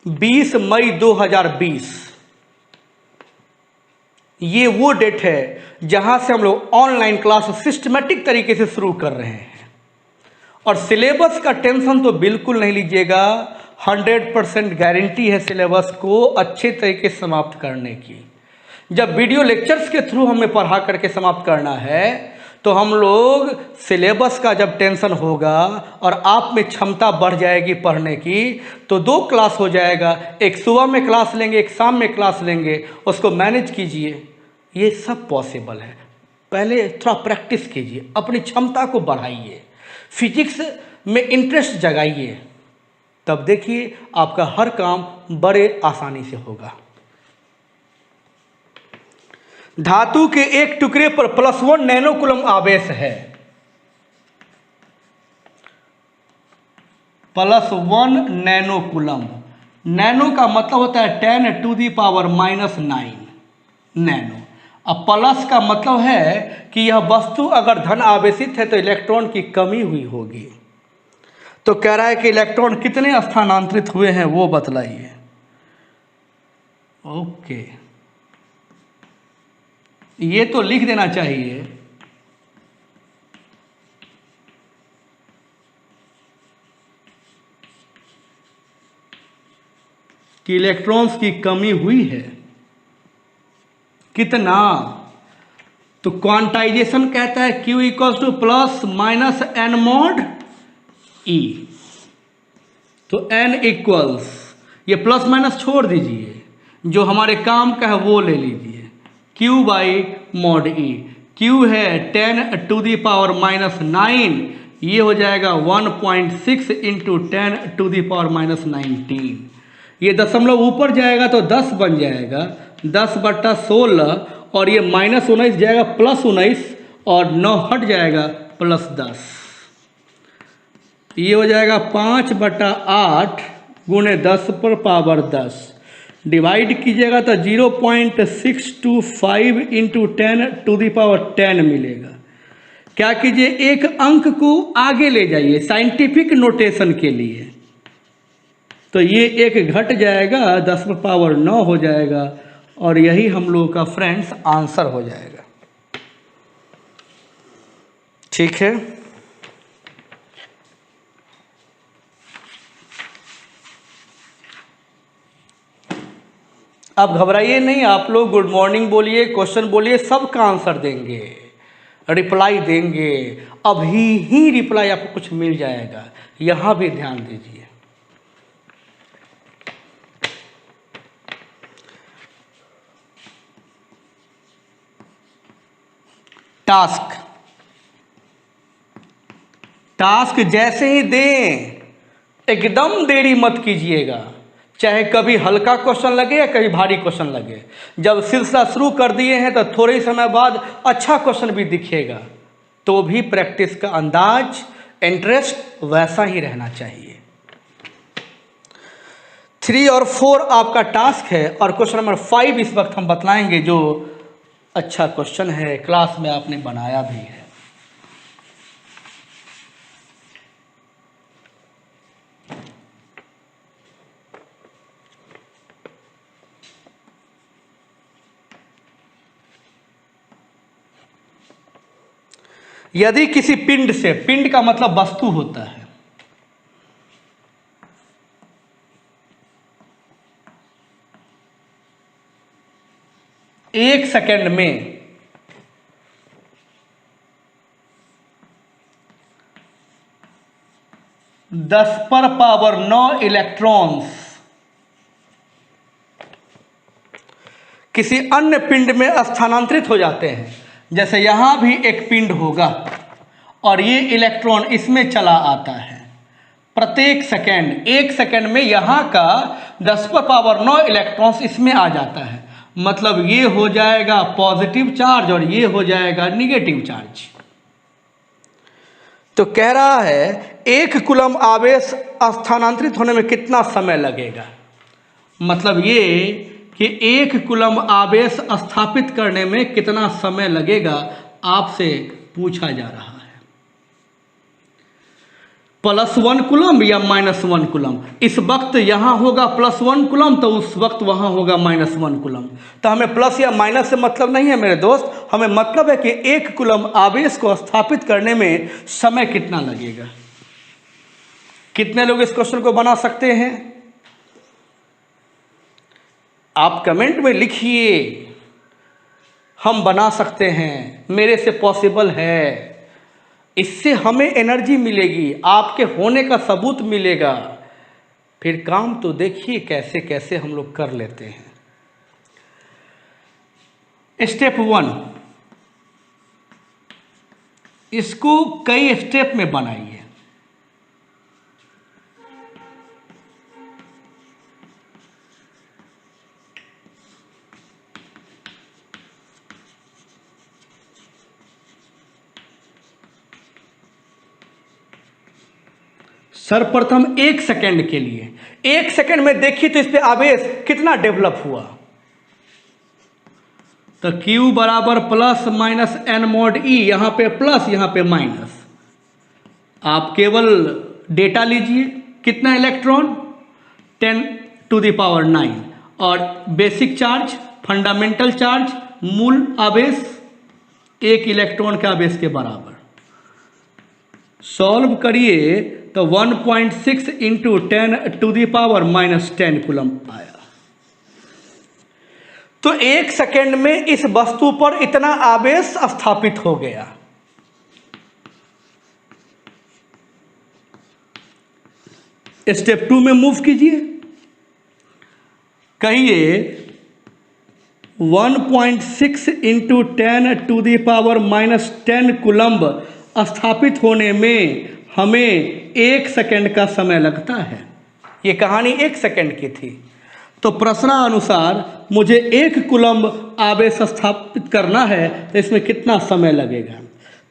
20 मई 2020 ये वो डेट है जहां से हम लोग ऑनलाइन क्लास सिस्टमेटिक तरीके से शुरू कर रहे हैं। और सिलेबस का टेंशन तो बिल्कुल नहीं लीजिएगा, 100% गारंटी है सिलेबस को अच्छे तरीके से समाप्त करने की। जब वीडियो लेक्चर्स के थ्रू हमें पढ़ा करके समाप्त करना है तो हम लोग सिलेबस का जब टेंशन होगा और आप में क्षमता बढ़ जाएगी पढ़ने की तो 2 क्लास हो जाएगा, एक सुबह में क्लास लेंगे, एक शाम में क्लास लेंगे, उसको मैनेज कीजिए। ये सब पॉसिबल है। पहले थोड़ा प्रैक्टिस कीजिए, अपनी क्षमता को बढ़ाइए, फिजिक्स में इंटरेस्ट जगाइए, तब देखिए आपका हर काम बड़े आसानी से होगा। धातु के एक टुकड़े पर +1 नैनो कूलम आवेश है। +1 नैनो कूलम, नैनो का मतलब होता है 10⁻⁻⁹ नैनो। अब प्लस का मतलब है कि यह वस्तु अगर धन आवेशित है तो इलेक्ट्रॉन की कमी हुई होगी। तो कह रहा है कि इलेक्ट्रॉन कितने स्थानांतरित हुए हैं वो बतलाइए। ओके, ये तो लिख देना चाहिए कि इलेक्ट्रॉन्स की कमी हुई है। कितना? तो क्वांटाइजेशन कहता है Q = +- (n mod E). तो n इक्वल्स, ये प्लस माइनस छोड़ दीजिए, जो हमारे काम का है वो ले लीजिए, Q/mod E। Q है 10⁻⁻⁹, ये हो जाएगा 1.6 × 10⁻⁻19। ये दशमलव ऊपर जाएगा तो 10 बन जाएगा, 10/16, और ये -19 जाएगा +19, और 9 हट जाएगा +10। ये हो जाएगा 5/8 × 10⁻10। डिवाइड कीजिएगा तो 0.625 × 10⁻10 मिलेगा। क्या कीजिए, एक अंक को आगे ले जाइए साइंटिफिक नोटेशन के लिए, तो ये एक घट जाएगा, 10⁻9 हो जाएगा, और यही हम लोगों का फ्रेंड्स आंसर हो जाएगा। ठीक है, अब घबराइए नहीं, आप लोग गुड मॉर्निंग बोलिए, क्वेश्चन बोलिए, सबका आंसर देंगे, रिप्लाई देंगे। अभी ही रिप्लाई आपको कुछ मिल जाएगा, यहां भी ध्यान दीजिए। टास्क जैसे ही दें एकदम देरी मत कीजिएगा, चाहे कभी हल्का क्वेश्चन लगे या कभी भारी क्वेश्चन लगे। जब सिलसिला शुरू कर दिए हैं तो थोड़े ही समय बाद अच्छा क्वेश्चन भी दिखेगा, तो भी प्रैक्टिस का अंदाज, इंटरेस्ट वैसा ही रहना चाहिए। 3 और 4 आपका टास्क है, और क्वेश्चन नंबर 5 इस वक्त हम बतलाएंगे, जो अच्छा क्वेश्चन है, क्लास में आपने बनाया भी है। यदि किसी पिंड से, पिंड का मतलब वस्तु होता है, एक सेकंड में 10⁻9 इलेक्ट्रॉन्स किसी अन्य पिंड में स्थानांतरित हो जाते हैं। जैसे यहां भी एक पिंड होगा और ये इलेक्ट्रॉन इसमें चला आता है, प्रत्येक सेकेंड, एक सेकेंड में यहाँ का 10⁻9 इलेक्ट्रॉन्स इसमें आ जाता है। मतलब ये हो जाएगा पॉजिटिव चार्ज और ये हो जाएगा निगेटिव चार्ज। तो कह रहा है 1 कूलम आवेश स्थानांतरित होने में कितना समय लगेगा। मतलब ये कि 1 कूलम आवेश स्थापित करने में कितना समय लगेगा आपसे पूछा जा रहा है। +1 कूलम या -1 कूलम। इस वक्त यहाँ होगा +1 कूलम तो उस वक्त वहाँ होगा -1 कूलम। तो हमें प्लस या माइनस से मतलब नहीं है मेरे दोस्त, हमें मतलब है कि 1 कूलम आवेश को स्थापित करने में समय कितना लगेगा। कितने लोग इस क्वेश्चन को बना सकते हैं? आप कमेंट में लिखिए, हम बना सकते हैं, मेरे से पॉसिबल है। इससे हमें एनर्जी मिलेगी, आपके होने का सबूत मिलेगा। फिर काम तो देखिए कैसे कैसे हम लोग कर लेते हैं। स्टेप 1, इसको कई स्टेप में बनाइए। सर्वप्रथम 1 सेकेंड के लिए, 1 सेकेंड में देखिए तो इस पे आवेश कितना डेवलप हुआ। तो Q बराबर +- (n mod e), यहाँ पे प्लस यहाँ पे माइनस। आप केवल डेटा लीजिए, कितना इलेक्ट्रॉन 10⁹9 और बेसिक चार्ज, फंडामेंटल चार्ज, मूल आवेश 1 इलेक्ट्रॉन के आवेश के बराबर। सॉल्व करिए तो 1.6 × 10⁻⁻10 कूलम आया। तो 1 सेकेंड में इस वस्तु पर इतना आवेश स्थापित हो गया। स्टेप 2 में मूव कीजिए, कहिए 1.6 × 10⁻⁻10 कूलम्ब स्थापित होने में हमें 1 सेकेंड का समय लगता है। ये कहानी 1 सेकेंड की थी। तो प्रश्नानुसार मुझे 1 कूलम्ब आवेश स्थापित करना है तो इसमें कितना समय लगेगा।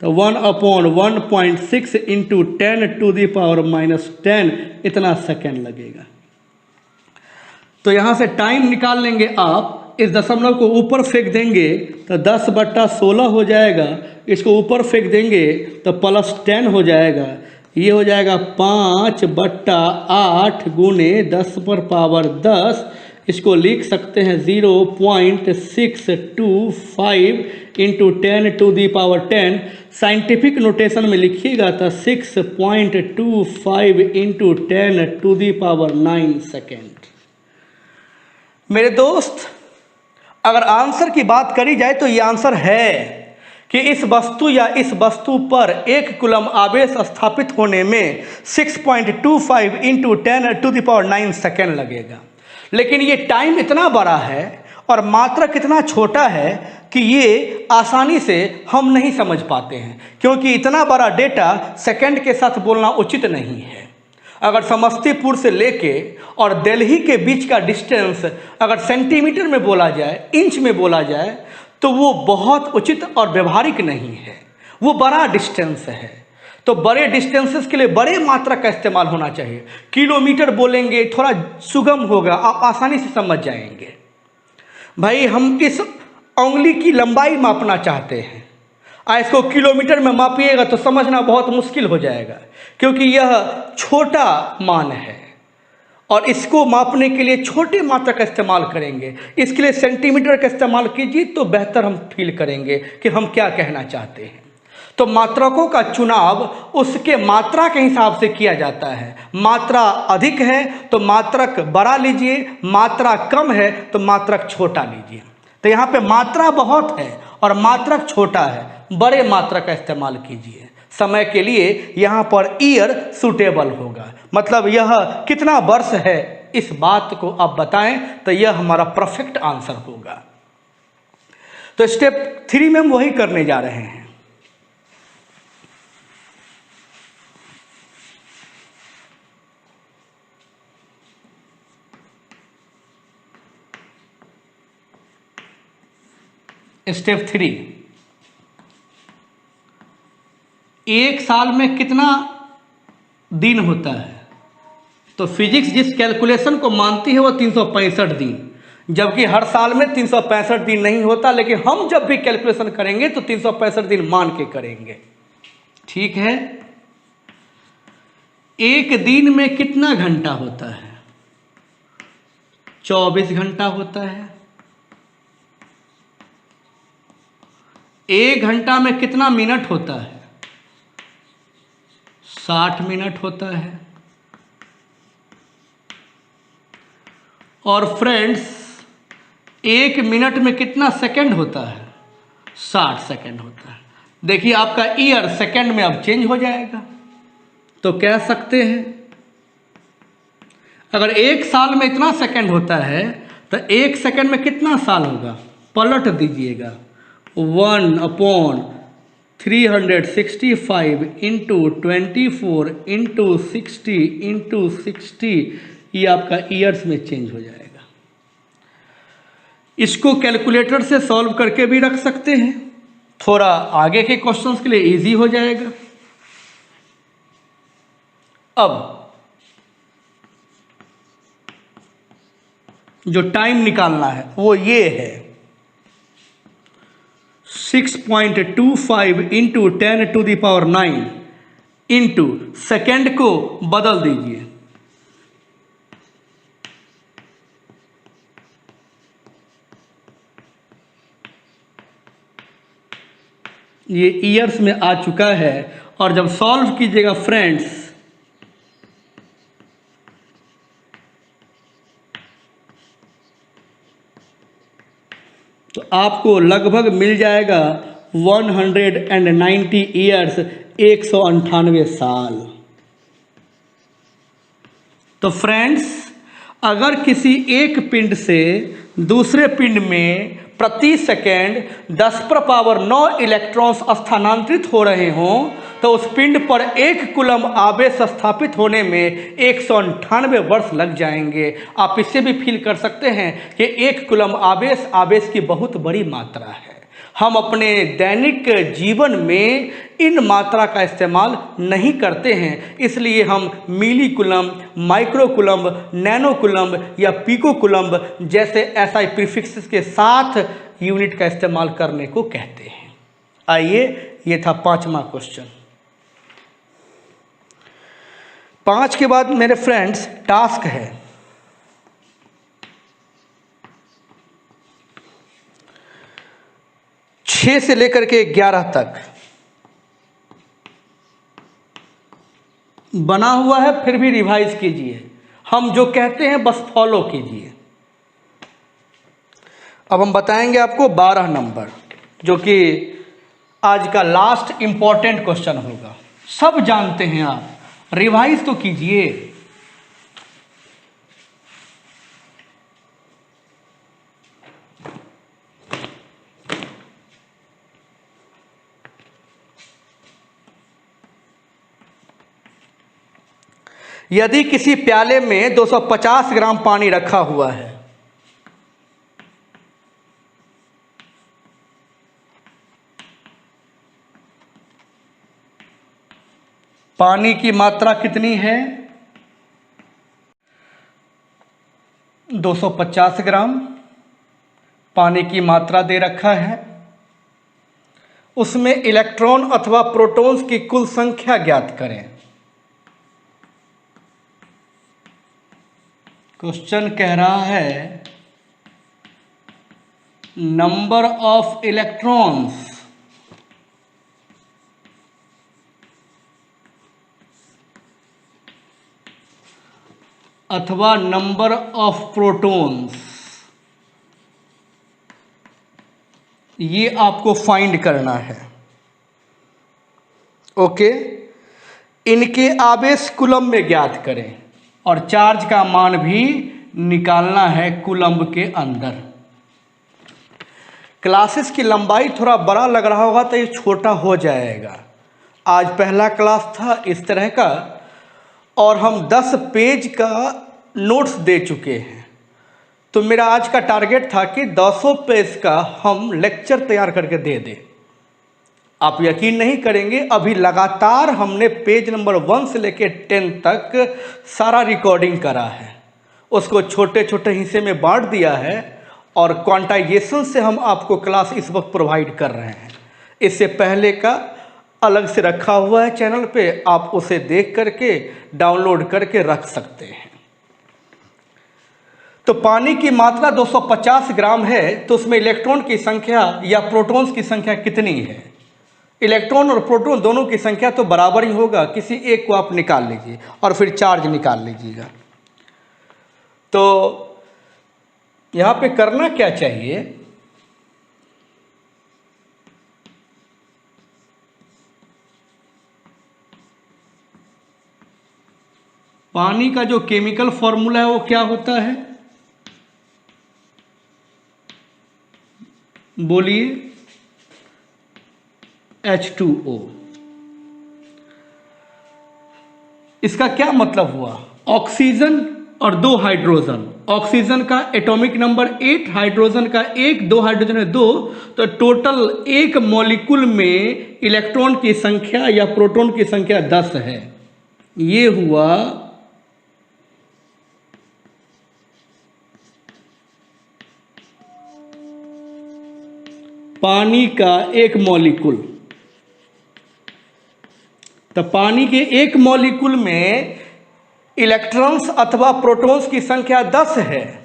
तो 1/1.6 × 10⁻⁻10 इतना सेकेंड लगेगा। तो यहाँ से टाइम निकाल लेंगे आप, इस दशमलव को ऊपर फेंक देंगे तो 10/16 हो जाएगा। इसको ऊपर फेंक देंगे तो +10 हो जाएगा। ये हो जाएगा 5/8 × 10⁻10। इसको लिख सकते हैं 0.625 × 10⁻10। साइंटिफिक नोटेशन में लिखिएगा तो 6.25 × 10⁹9 सेकेंड। मेरे दोस्त, अगर आंसर की बात करी जाए तो ये आंसर है कि इस वस्तु या इस वस्तु पर 1 कूलम आवेश स्थापित होने में 6.25 × 10⁻9 सेकेंड लगेगा। लेकिन ये टाइम इतना बड़ा है और मात्रा कितना छोटा है कि ये आसानी से हम नहीं समझ पाते हैं, क्योंकि इतना बड़ा डेटा सेकेंड के साथ बोलना उचित नहीं है। अगर समस्तीपुर से लेके और दिल्ली के बीच का डिस्टेंस अगर सेंटीमीटर में बोला जाए, इंच में बोला जाए, तो वो बहुत उचित और व्यवहारिक नहीं है, वो बड़ा डिस्टेंस है। तो बड़े डिस्टेंसेस के लिए बड़े मात्रा का इस्तेमाल होना चाहिए। किलोमीटर बोलेंगे थोड़ा सुगम होगा, आप आसानी से समझ जाएंगे। भाई हम इस उंगली की लंबाई मापना चाहते हैं, इसको किलोमीटर में मापिएगा तो समझना बहुत मुश्किल हो जाएगा, क्योंकि यह छोटा मान है और इसको मापने के लिए छोटे मात्रा का इस्तेमाल करेंगे। इसके लिए सेंटीमीटर का इस्तेमाल कीजिए तो बेहतर हम फील करेंगे कि हम क्या कहना चाहते हैं। तो मात्रकों का चुनाव उसके मात्रा के हिसाब से किया जाता है। मात्रा अधिक है तो मात्रक बड़ा लीजिए, मात्रा कम है तो मात्रक छोटा लीजिए। तो यहाँ पे मात्रा बहुत है और मात्रक छोटा है, बड़े मात्रा का इस्तेमाल कीजिए। समय के लिए यहाँ पर ईयर सूटेबल होगा, मतलब यह कितना वर्ष है इस बात को आप बताएं तो यह हमारा परफेक्ट आंसर होगा। तो स्टेप 3 में हम वही करने जा रहे हैं। स्टेप 3, एक साल में कितना दिन होता है? तो फिजिक्स जिस कैलकुलेशन को मानती है वो 365 दिन, जबकि हर साल में 365 दिन नहीं होता, लेकिन हम जब भी कैलकुलेशन करेंगे तो 365 दिन मान के करेंगे। ठीक है, एक दिन में कितना घंटा होता है? 24 घंटा होता है। एक घंटा में कितना मिनट होता है? 60 मिनट होता है। और फ्रेंड्स, एक मिनट में कितना सेकंड होता है? 60 सेकंड होता है। देखिए आपका ईयर सेकंड में अब चेंज हो जाएगा, तो कह सकते हैं अगर एक साल में इतना सेकंड होता है तो एक सेकंड में कितना साल होगा? पलट दीजिएगा, 1/365 इंटू 24 इंटू 60 इंटू 60, ये आपका ईयर्स में चेंज हो जाएगा। इसको कैलकुलेटर से सॉल्व करके भी रख सकते हैं, थोड़ा आगे के क्वेश्चंस के लिए इजी हो जाएगा। अब जो टाइम निकालना है वो ये है, 6.25 इंटू 10⁹ इंटू सेकेंड को बदल दीजिए, ये ईयर्स में आ चुका है। और जब सॉल्व कीजिएगा फ्रेंड्स, तो आपको लगभग मिल जाएगा 190 ईयर्स, 198 साल। तो फ्रेंड्स, अगर किसी एक पिंड से दूसरे पिंड में प्रति सेकेंड 10⁻⁹ इलेक्ट्रॉन्स स्थानांतरित हो रहे हों तो उस पिंड पर 1 कूलम आवेश स्थापित होने में 198 वर्ष लग जाएंगे। आप इससे भी फील कर सकते हैं कि 1 कूलम आवेश की बहुत बड़ी मात्रा है। हम अपने दैनिक जीवन में इन मात्रा का इस्तेमाल नहीं करते हैं, इसलिए हम milli coulomb, micro coulomb, nano coulomb या पिको कूलम जैसे SI प्रीफिक्स के साथ यूनिट का इस्तेमाल करने को कहते हैं। आइए, ये था 5वां क्वेश्चन। 5 के बाद मेरे फ्रेंड्स टास्क है, छः से लेकर के 11 तक बना हुआ है, फिर भी रिवाइज कीजिए। हम जो कहते हैं बस फॉलो कीजिए। अब हम बताएंगे आपको 12 नंबर, जो कि आज का लास्ट इंपॉर्टेंट क्वेश्चन होगा। सब जानते हैं आप, रिवाइज तो कीजिए। यदि किसी प्याले में 250 ग्राम पानी रखा हुआ है, पानी की मात्रा कितनी है? 250 ग्राम पानी की मात्रा दे रखा है। उसमें इलेक्ट्रॉन अथवा प्रोटॉन्स की कुल संख्या ज्ञात करें। क्वेश्चन कह रहा है नंबर ऑफ इलेक्ट्रॉन्स अथवा नंबर ऑफ प्रोटॉन्स, ये आपको फाइंड करना है। ओके, इनके आवेश कूलम में ज्ञात करें और चार्ज का मान भी निकालना है कूलम्ब के अंदर। क्लासेस की लंबाई थोड़ा बड़ा लग रहा होगा तो ये छोटा हो जाएगा। आज पहला क्लास था इस तरह का और हम 10 पेज का नोट्स दे चुके हैं, तो मेरा आज का टारगेट था कि 200 पेज का हम लेक्चर तैयार करके दे दें। आप यकीन नहीं करेंगे, अभी लगातार हमने पेज नंबर 1 से लेकर 10 तक सारा रिकॉर्डिंग करा है, उसको छोटे छोटे हिस्से में बांट दिया है और क्वांटाइजेशन से हम आपको क्लास इस वक्त प्रोवाइड कर रहे हैं। इससे पहले का अलग से रखा हुआ है चैनल पे, आप उसे देख करके डाउनलोड करके रख सकते हैं। तो पानी की मात्रा 250 ग्राम है, तो उसमें इलेक्ट्रॉन की संख्या या प्रोटॉन्स की संख्या कितनी है? इलेक्ट्रॉन और प्रोटॉन दोनों की संख्या तो बराबर ही होगा, किसी एक को आप निकाल लीजिए और फिर चार्ज निकाल लीजिएगा। तो यहाँ पे करना क्या चाहिए, पानी का जो केमिकल फॉर्मूला है वो क्या होता है, बोलिए? H2O। इसका क्या मतलब हुआ? ऑक्सीजन और 2 हाइड्रोजन। ऑक्सीजन का एटॉमिक नंबर 8, हाइड्रोजन का 1, 2 हाइड्रोजन है 2, तो टोटल एक मॉलिक्यूल में इलेक्ट्रॉन की संख्या या प्रोटॉन की संख्या 10 है। ये हुआ पानी का एक मॉलिक्यूल। तो पानी के एक मॉलिक्यूल में इलेक्ट्रॉन्स अथवा प्रोटॉन्स की संख्या 10 है।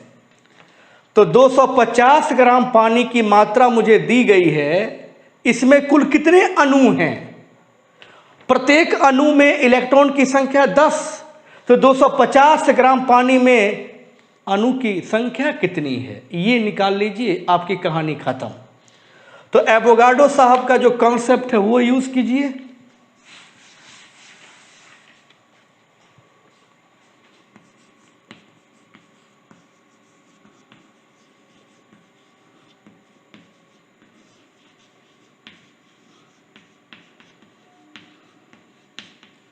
तो 250 ग्राम पानी की मात्रा मुझे दी गई है, इसमें कुल कितने अणु हैं? प्रत्येक अणु में इलेक्ट्रॉन की संख्या 10, तो 250 ग्राम पानी में अणु की संख्या कितनी है, ये निकाल लीजिए, आपकी कहानी खत्म। तो एवोगाड्रो साहब का जो कॉन्सेप्ट है वो यूज कीजिए।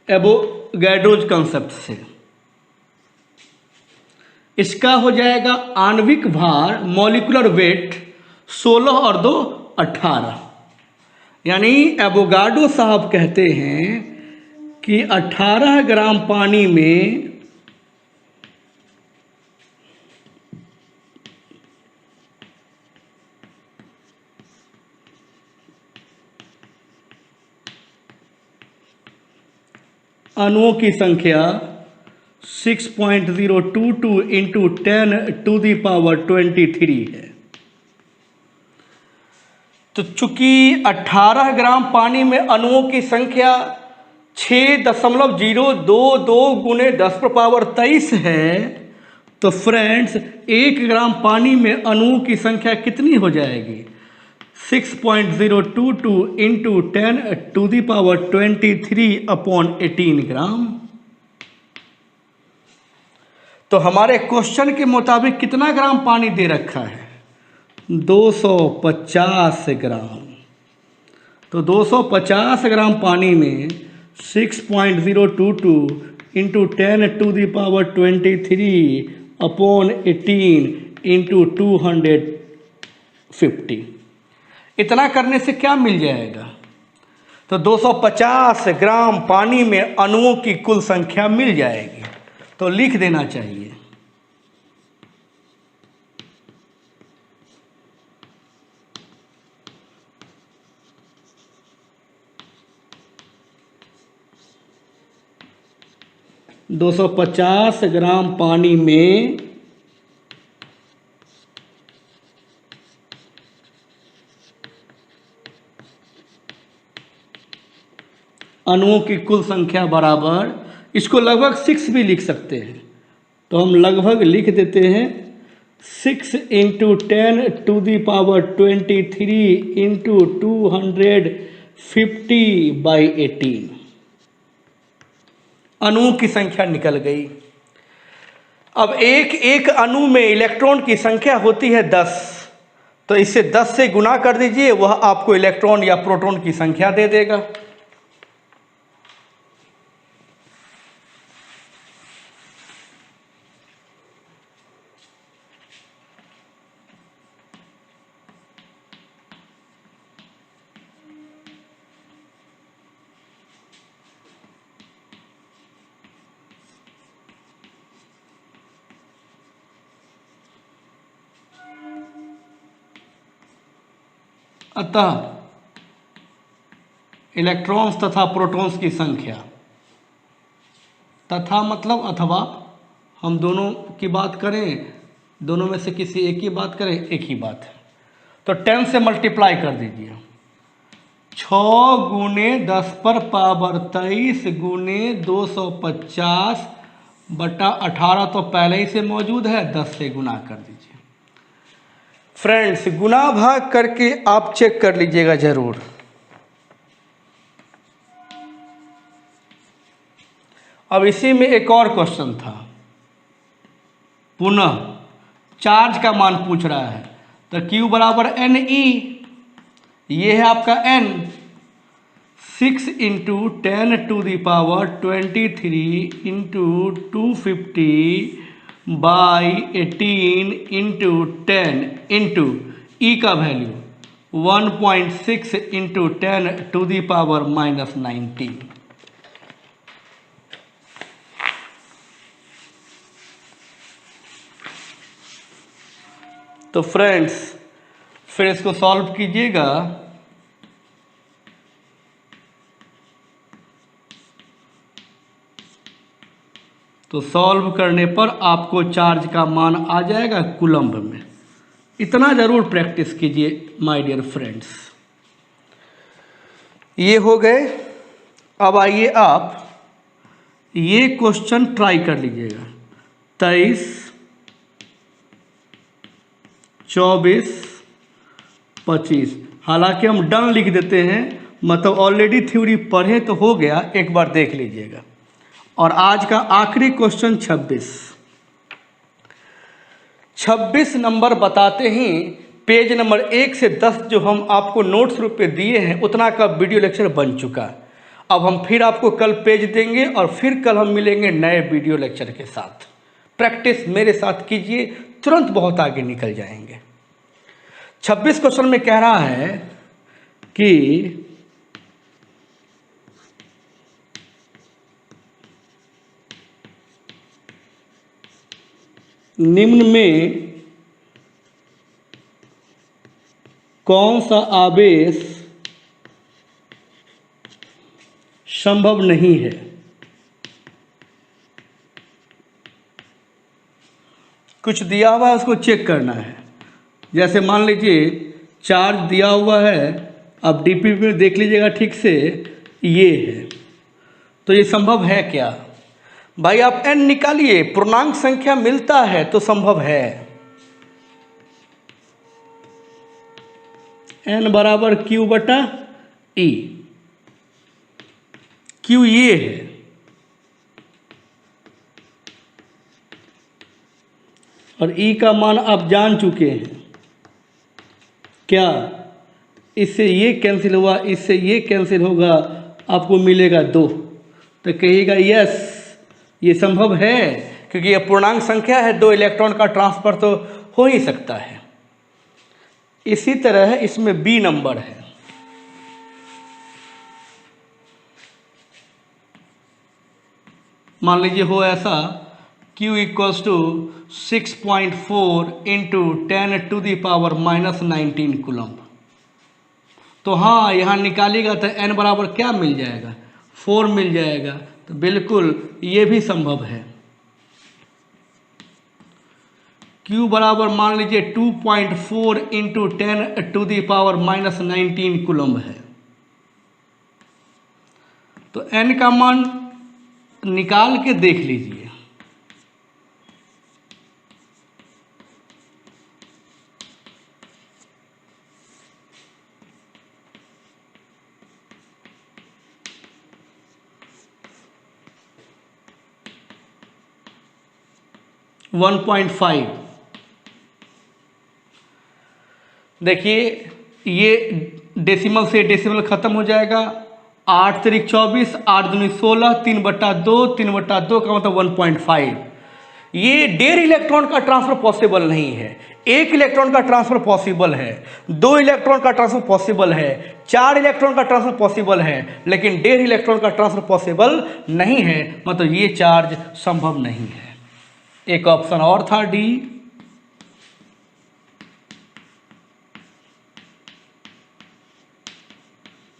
एवोगाड्रोज कॉन्सेप्ट से इसका हो जाएगा आणविक भार, मॉलिक्यूलर वेट 16 और 2 18। यानी एवोगाड्रो साहब कहते हैं कि 18 ग्राम पानी में अणुओं की संख्या 6.022 इंटू 10⁻23 है। तो चूंकि 18 ग्राम पानी में अणुओं की संख्या 6.022 गुने 10⁻23 है, तो फ्रेंड्स 1 ग्राम पानी में अणुओं की संख्या कितनी हो जाएगी? 6.022 इंटू 10⁻23/18 ग्राम। तो हमारे क्वेश्चन के मुताबिक कितना ग्राम पानी दे रखा है? 250 ग्राम। तो 250 ग्राम पानी में 6.022 इंटू 10⁻23/18 इंटू 250, इतना करने से क्या मिल जाएगा? तो 250 ग्राम पानी में अणुओं की कुल संख्या मिल जाएगी। तो लिख देना चाहिए। - 250 ग्राम पानी में अणुओं की कुल संख्या बराबर, इसको लगभग 6 भी लिख सकते हैं, तो हम लगभग लिख देते हैं 6 इंटू 10⁻23 इंटू 250/18। अणुओं की संख्या निकल गई। अब एक एक अणु में इलेक्ट्रॉन की संख्या होती है 10, तो इसे 10 से गुना कर दीजिए, वह आपको इलेक्ट्रॉन या प्रोटॉन की संख्या दे देगा। अतः इलेक्ट्रॉन्स तथा प्रोटॉन्स की संख्या, तथा मतलब अथवा, हम दोनों की बात करें, दोनों में से किसी एक की बात करें, एक ही बात है, तो 10 से मल्टीप्लाई कर दीजिए। 6 गुने 10 पर पावर 23 गुने 250 बटा 18 तो पहले ही से मौजूद है, 10 से गुना कर दीजिए। फ्रेंड्स, गुना भाग करके आप चेक कर लीजिएगा जरूर। अब इसी में एक और क्वेश्चन था, पुनः चार्ज का मान पूछ रहा है, तो Q बराबर NE, ये है आपका N, 6 into 10⁻23 into 250 by 18 into 10 into E का वैल्यू 1.6 इंटू 10⁻⁻19। तो फ्रेंड्स, फिर इसको सॉल्व कीजिएगा। तो सॉल्व करने पर आपको चार्ज का मान आ जाएगा कूलम्ब में। इतना जरूर प्रैक्टिस कीजिए माय डियर फ्रेंड्स। ये हो गए। अब आइए आप ये क्वेश्चन ट्राई कर लीजिएगा। 23, 24, 25। हालांकि हम डन लिख देते हैं, मतलब ऑलरेडी थ्योरी पढ़े तो हो गया, एक बार देख लीजिएगा। और आज का आखिरी क्वेश्चन 26 नंबर बताते ही पेज नंबर 1 से 10 जो हम आपको नोट्स रूप में दिए हैं उतना का वीडियो लेक्चर बन चुका है। अब हम फिर आपको कल पेज देंगे और फिर कल हम मिलेंगे नए वीडियो लेक्चर के साथ। प्रैक्टिस मेरे साथ कीजिए, तुरंत बहुत आगे निकल जाएंगे। 26 क्वेश्चन में कह रहा है कि निम्न में कौन सा आवेश संभव नहीं है। कुछ दिया हुआ है, उसको चेक करना है। जैसे मान लीजिए चार्ज दिया हुआ है, अब डीपी में देख लीजिएगा ठीक से, ये है, तो ये संभव है क्या? भाई आप n निकालिए, पूर्णांक संख्या मिलता है तो संभव है। n बराबर Q बटा E। Q ये है, और E का मान आप जान चुके हैं। क्या इससे ये कैंसिल हुआ, इससे ये कैंसिल होगा, आपको मिलेगा 2। तो कहिएगा यस, ये संभव है, क्योंकि यह पूर्णांक संख्या है, 2 इलेक्ट्रॉन का ट्रांसफर तो हो ही सकता है। इसी तरह इसमें B नंबर है। मान लीजिए हो ऐसा, Q equals to 6.4 into 10⁻⁻19 coulomb. तो हाँ, यहाँ निकालिएगा तो n बराबर क्या मिल जाएगा? 4 मिल जाएगा। तो बिल्कुल ये भी संभव है। Q बराबर मान लीजिए 2.4 इंटू 10⁻⁻19 कूलम्ब है। तो n का मान निकाल के देख लीजिए। वन 1.5। देखिए ये डेसिमल से डेसिमल खत्म हो जाएगा। 8 तिरिक 24, 8 दूनी 16, 3/2, 3/2 का मतलब 1.5। ये 1.5 इलेक्ट्रॉन का ट्रांसफर पॉसिबल नहीं है। 1 इलेक्ट्रॉन का ट्रांसफर पॉसिबल है, 2 इलेक्ट्रॉन का ट्रांसफर पॉसिबल है, 4 इलेक्ट्रॉन का ट्रांसफर पॉसिबल है, लेकिन 1.5 इलेक्ट्रॉन का ट्रांसफर पॉसिबल नहीं है। मतलब ये चार्ज संभव नहीं है। एक ऑप्शन और था डी।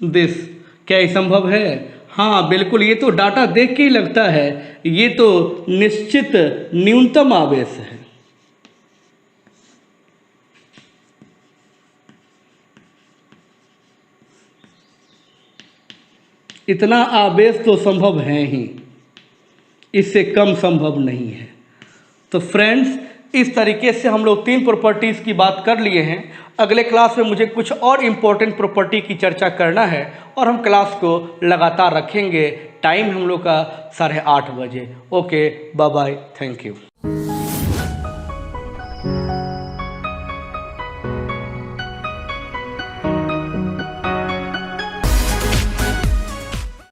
दिस। क्या ये संभव है? हाँ बिल्कुल, ये तो डाटा देख के ही लगता है, ये तो निश्चित न्यूनतम आवेश है। इतना आवेश तो संभव है ही, इससे कम संभव नहीं है। तो फ्रेंड्स, इस तरीके से हम लोग 3 प्रॉपर्टीज़ की बात कर लिए हैं। अगले क्लास में मुझे कुछ और इम्पोर्टेंट प्रॉपर्टी की चर्चा करना है और हम क्लास को लगातार रखेंगे। टाइम हम लोग का 8:30 बजे। Okay, bye bye, thank you.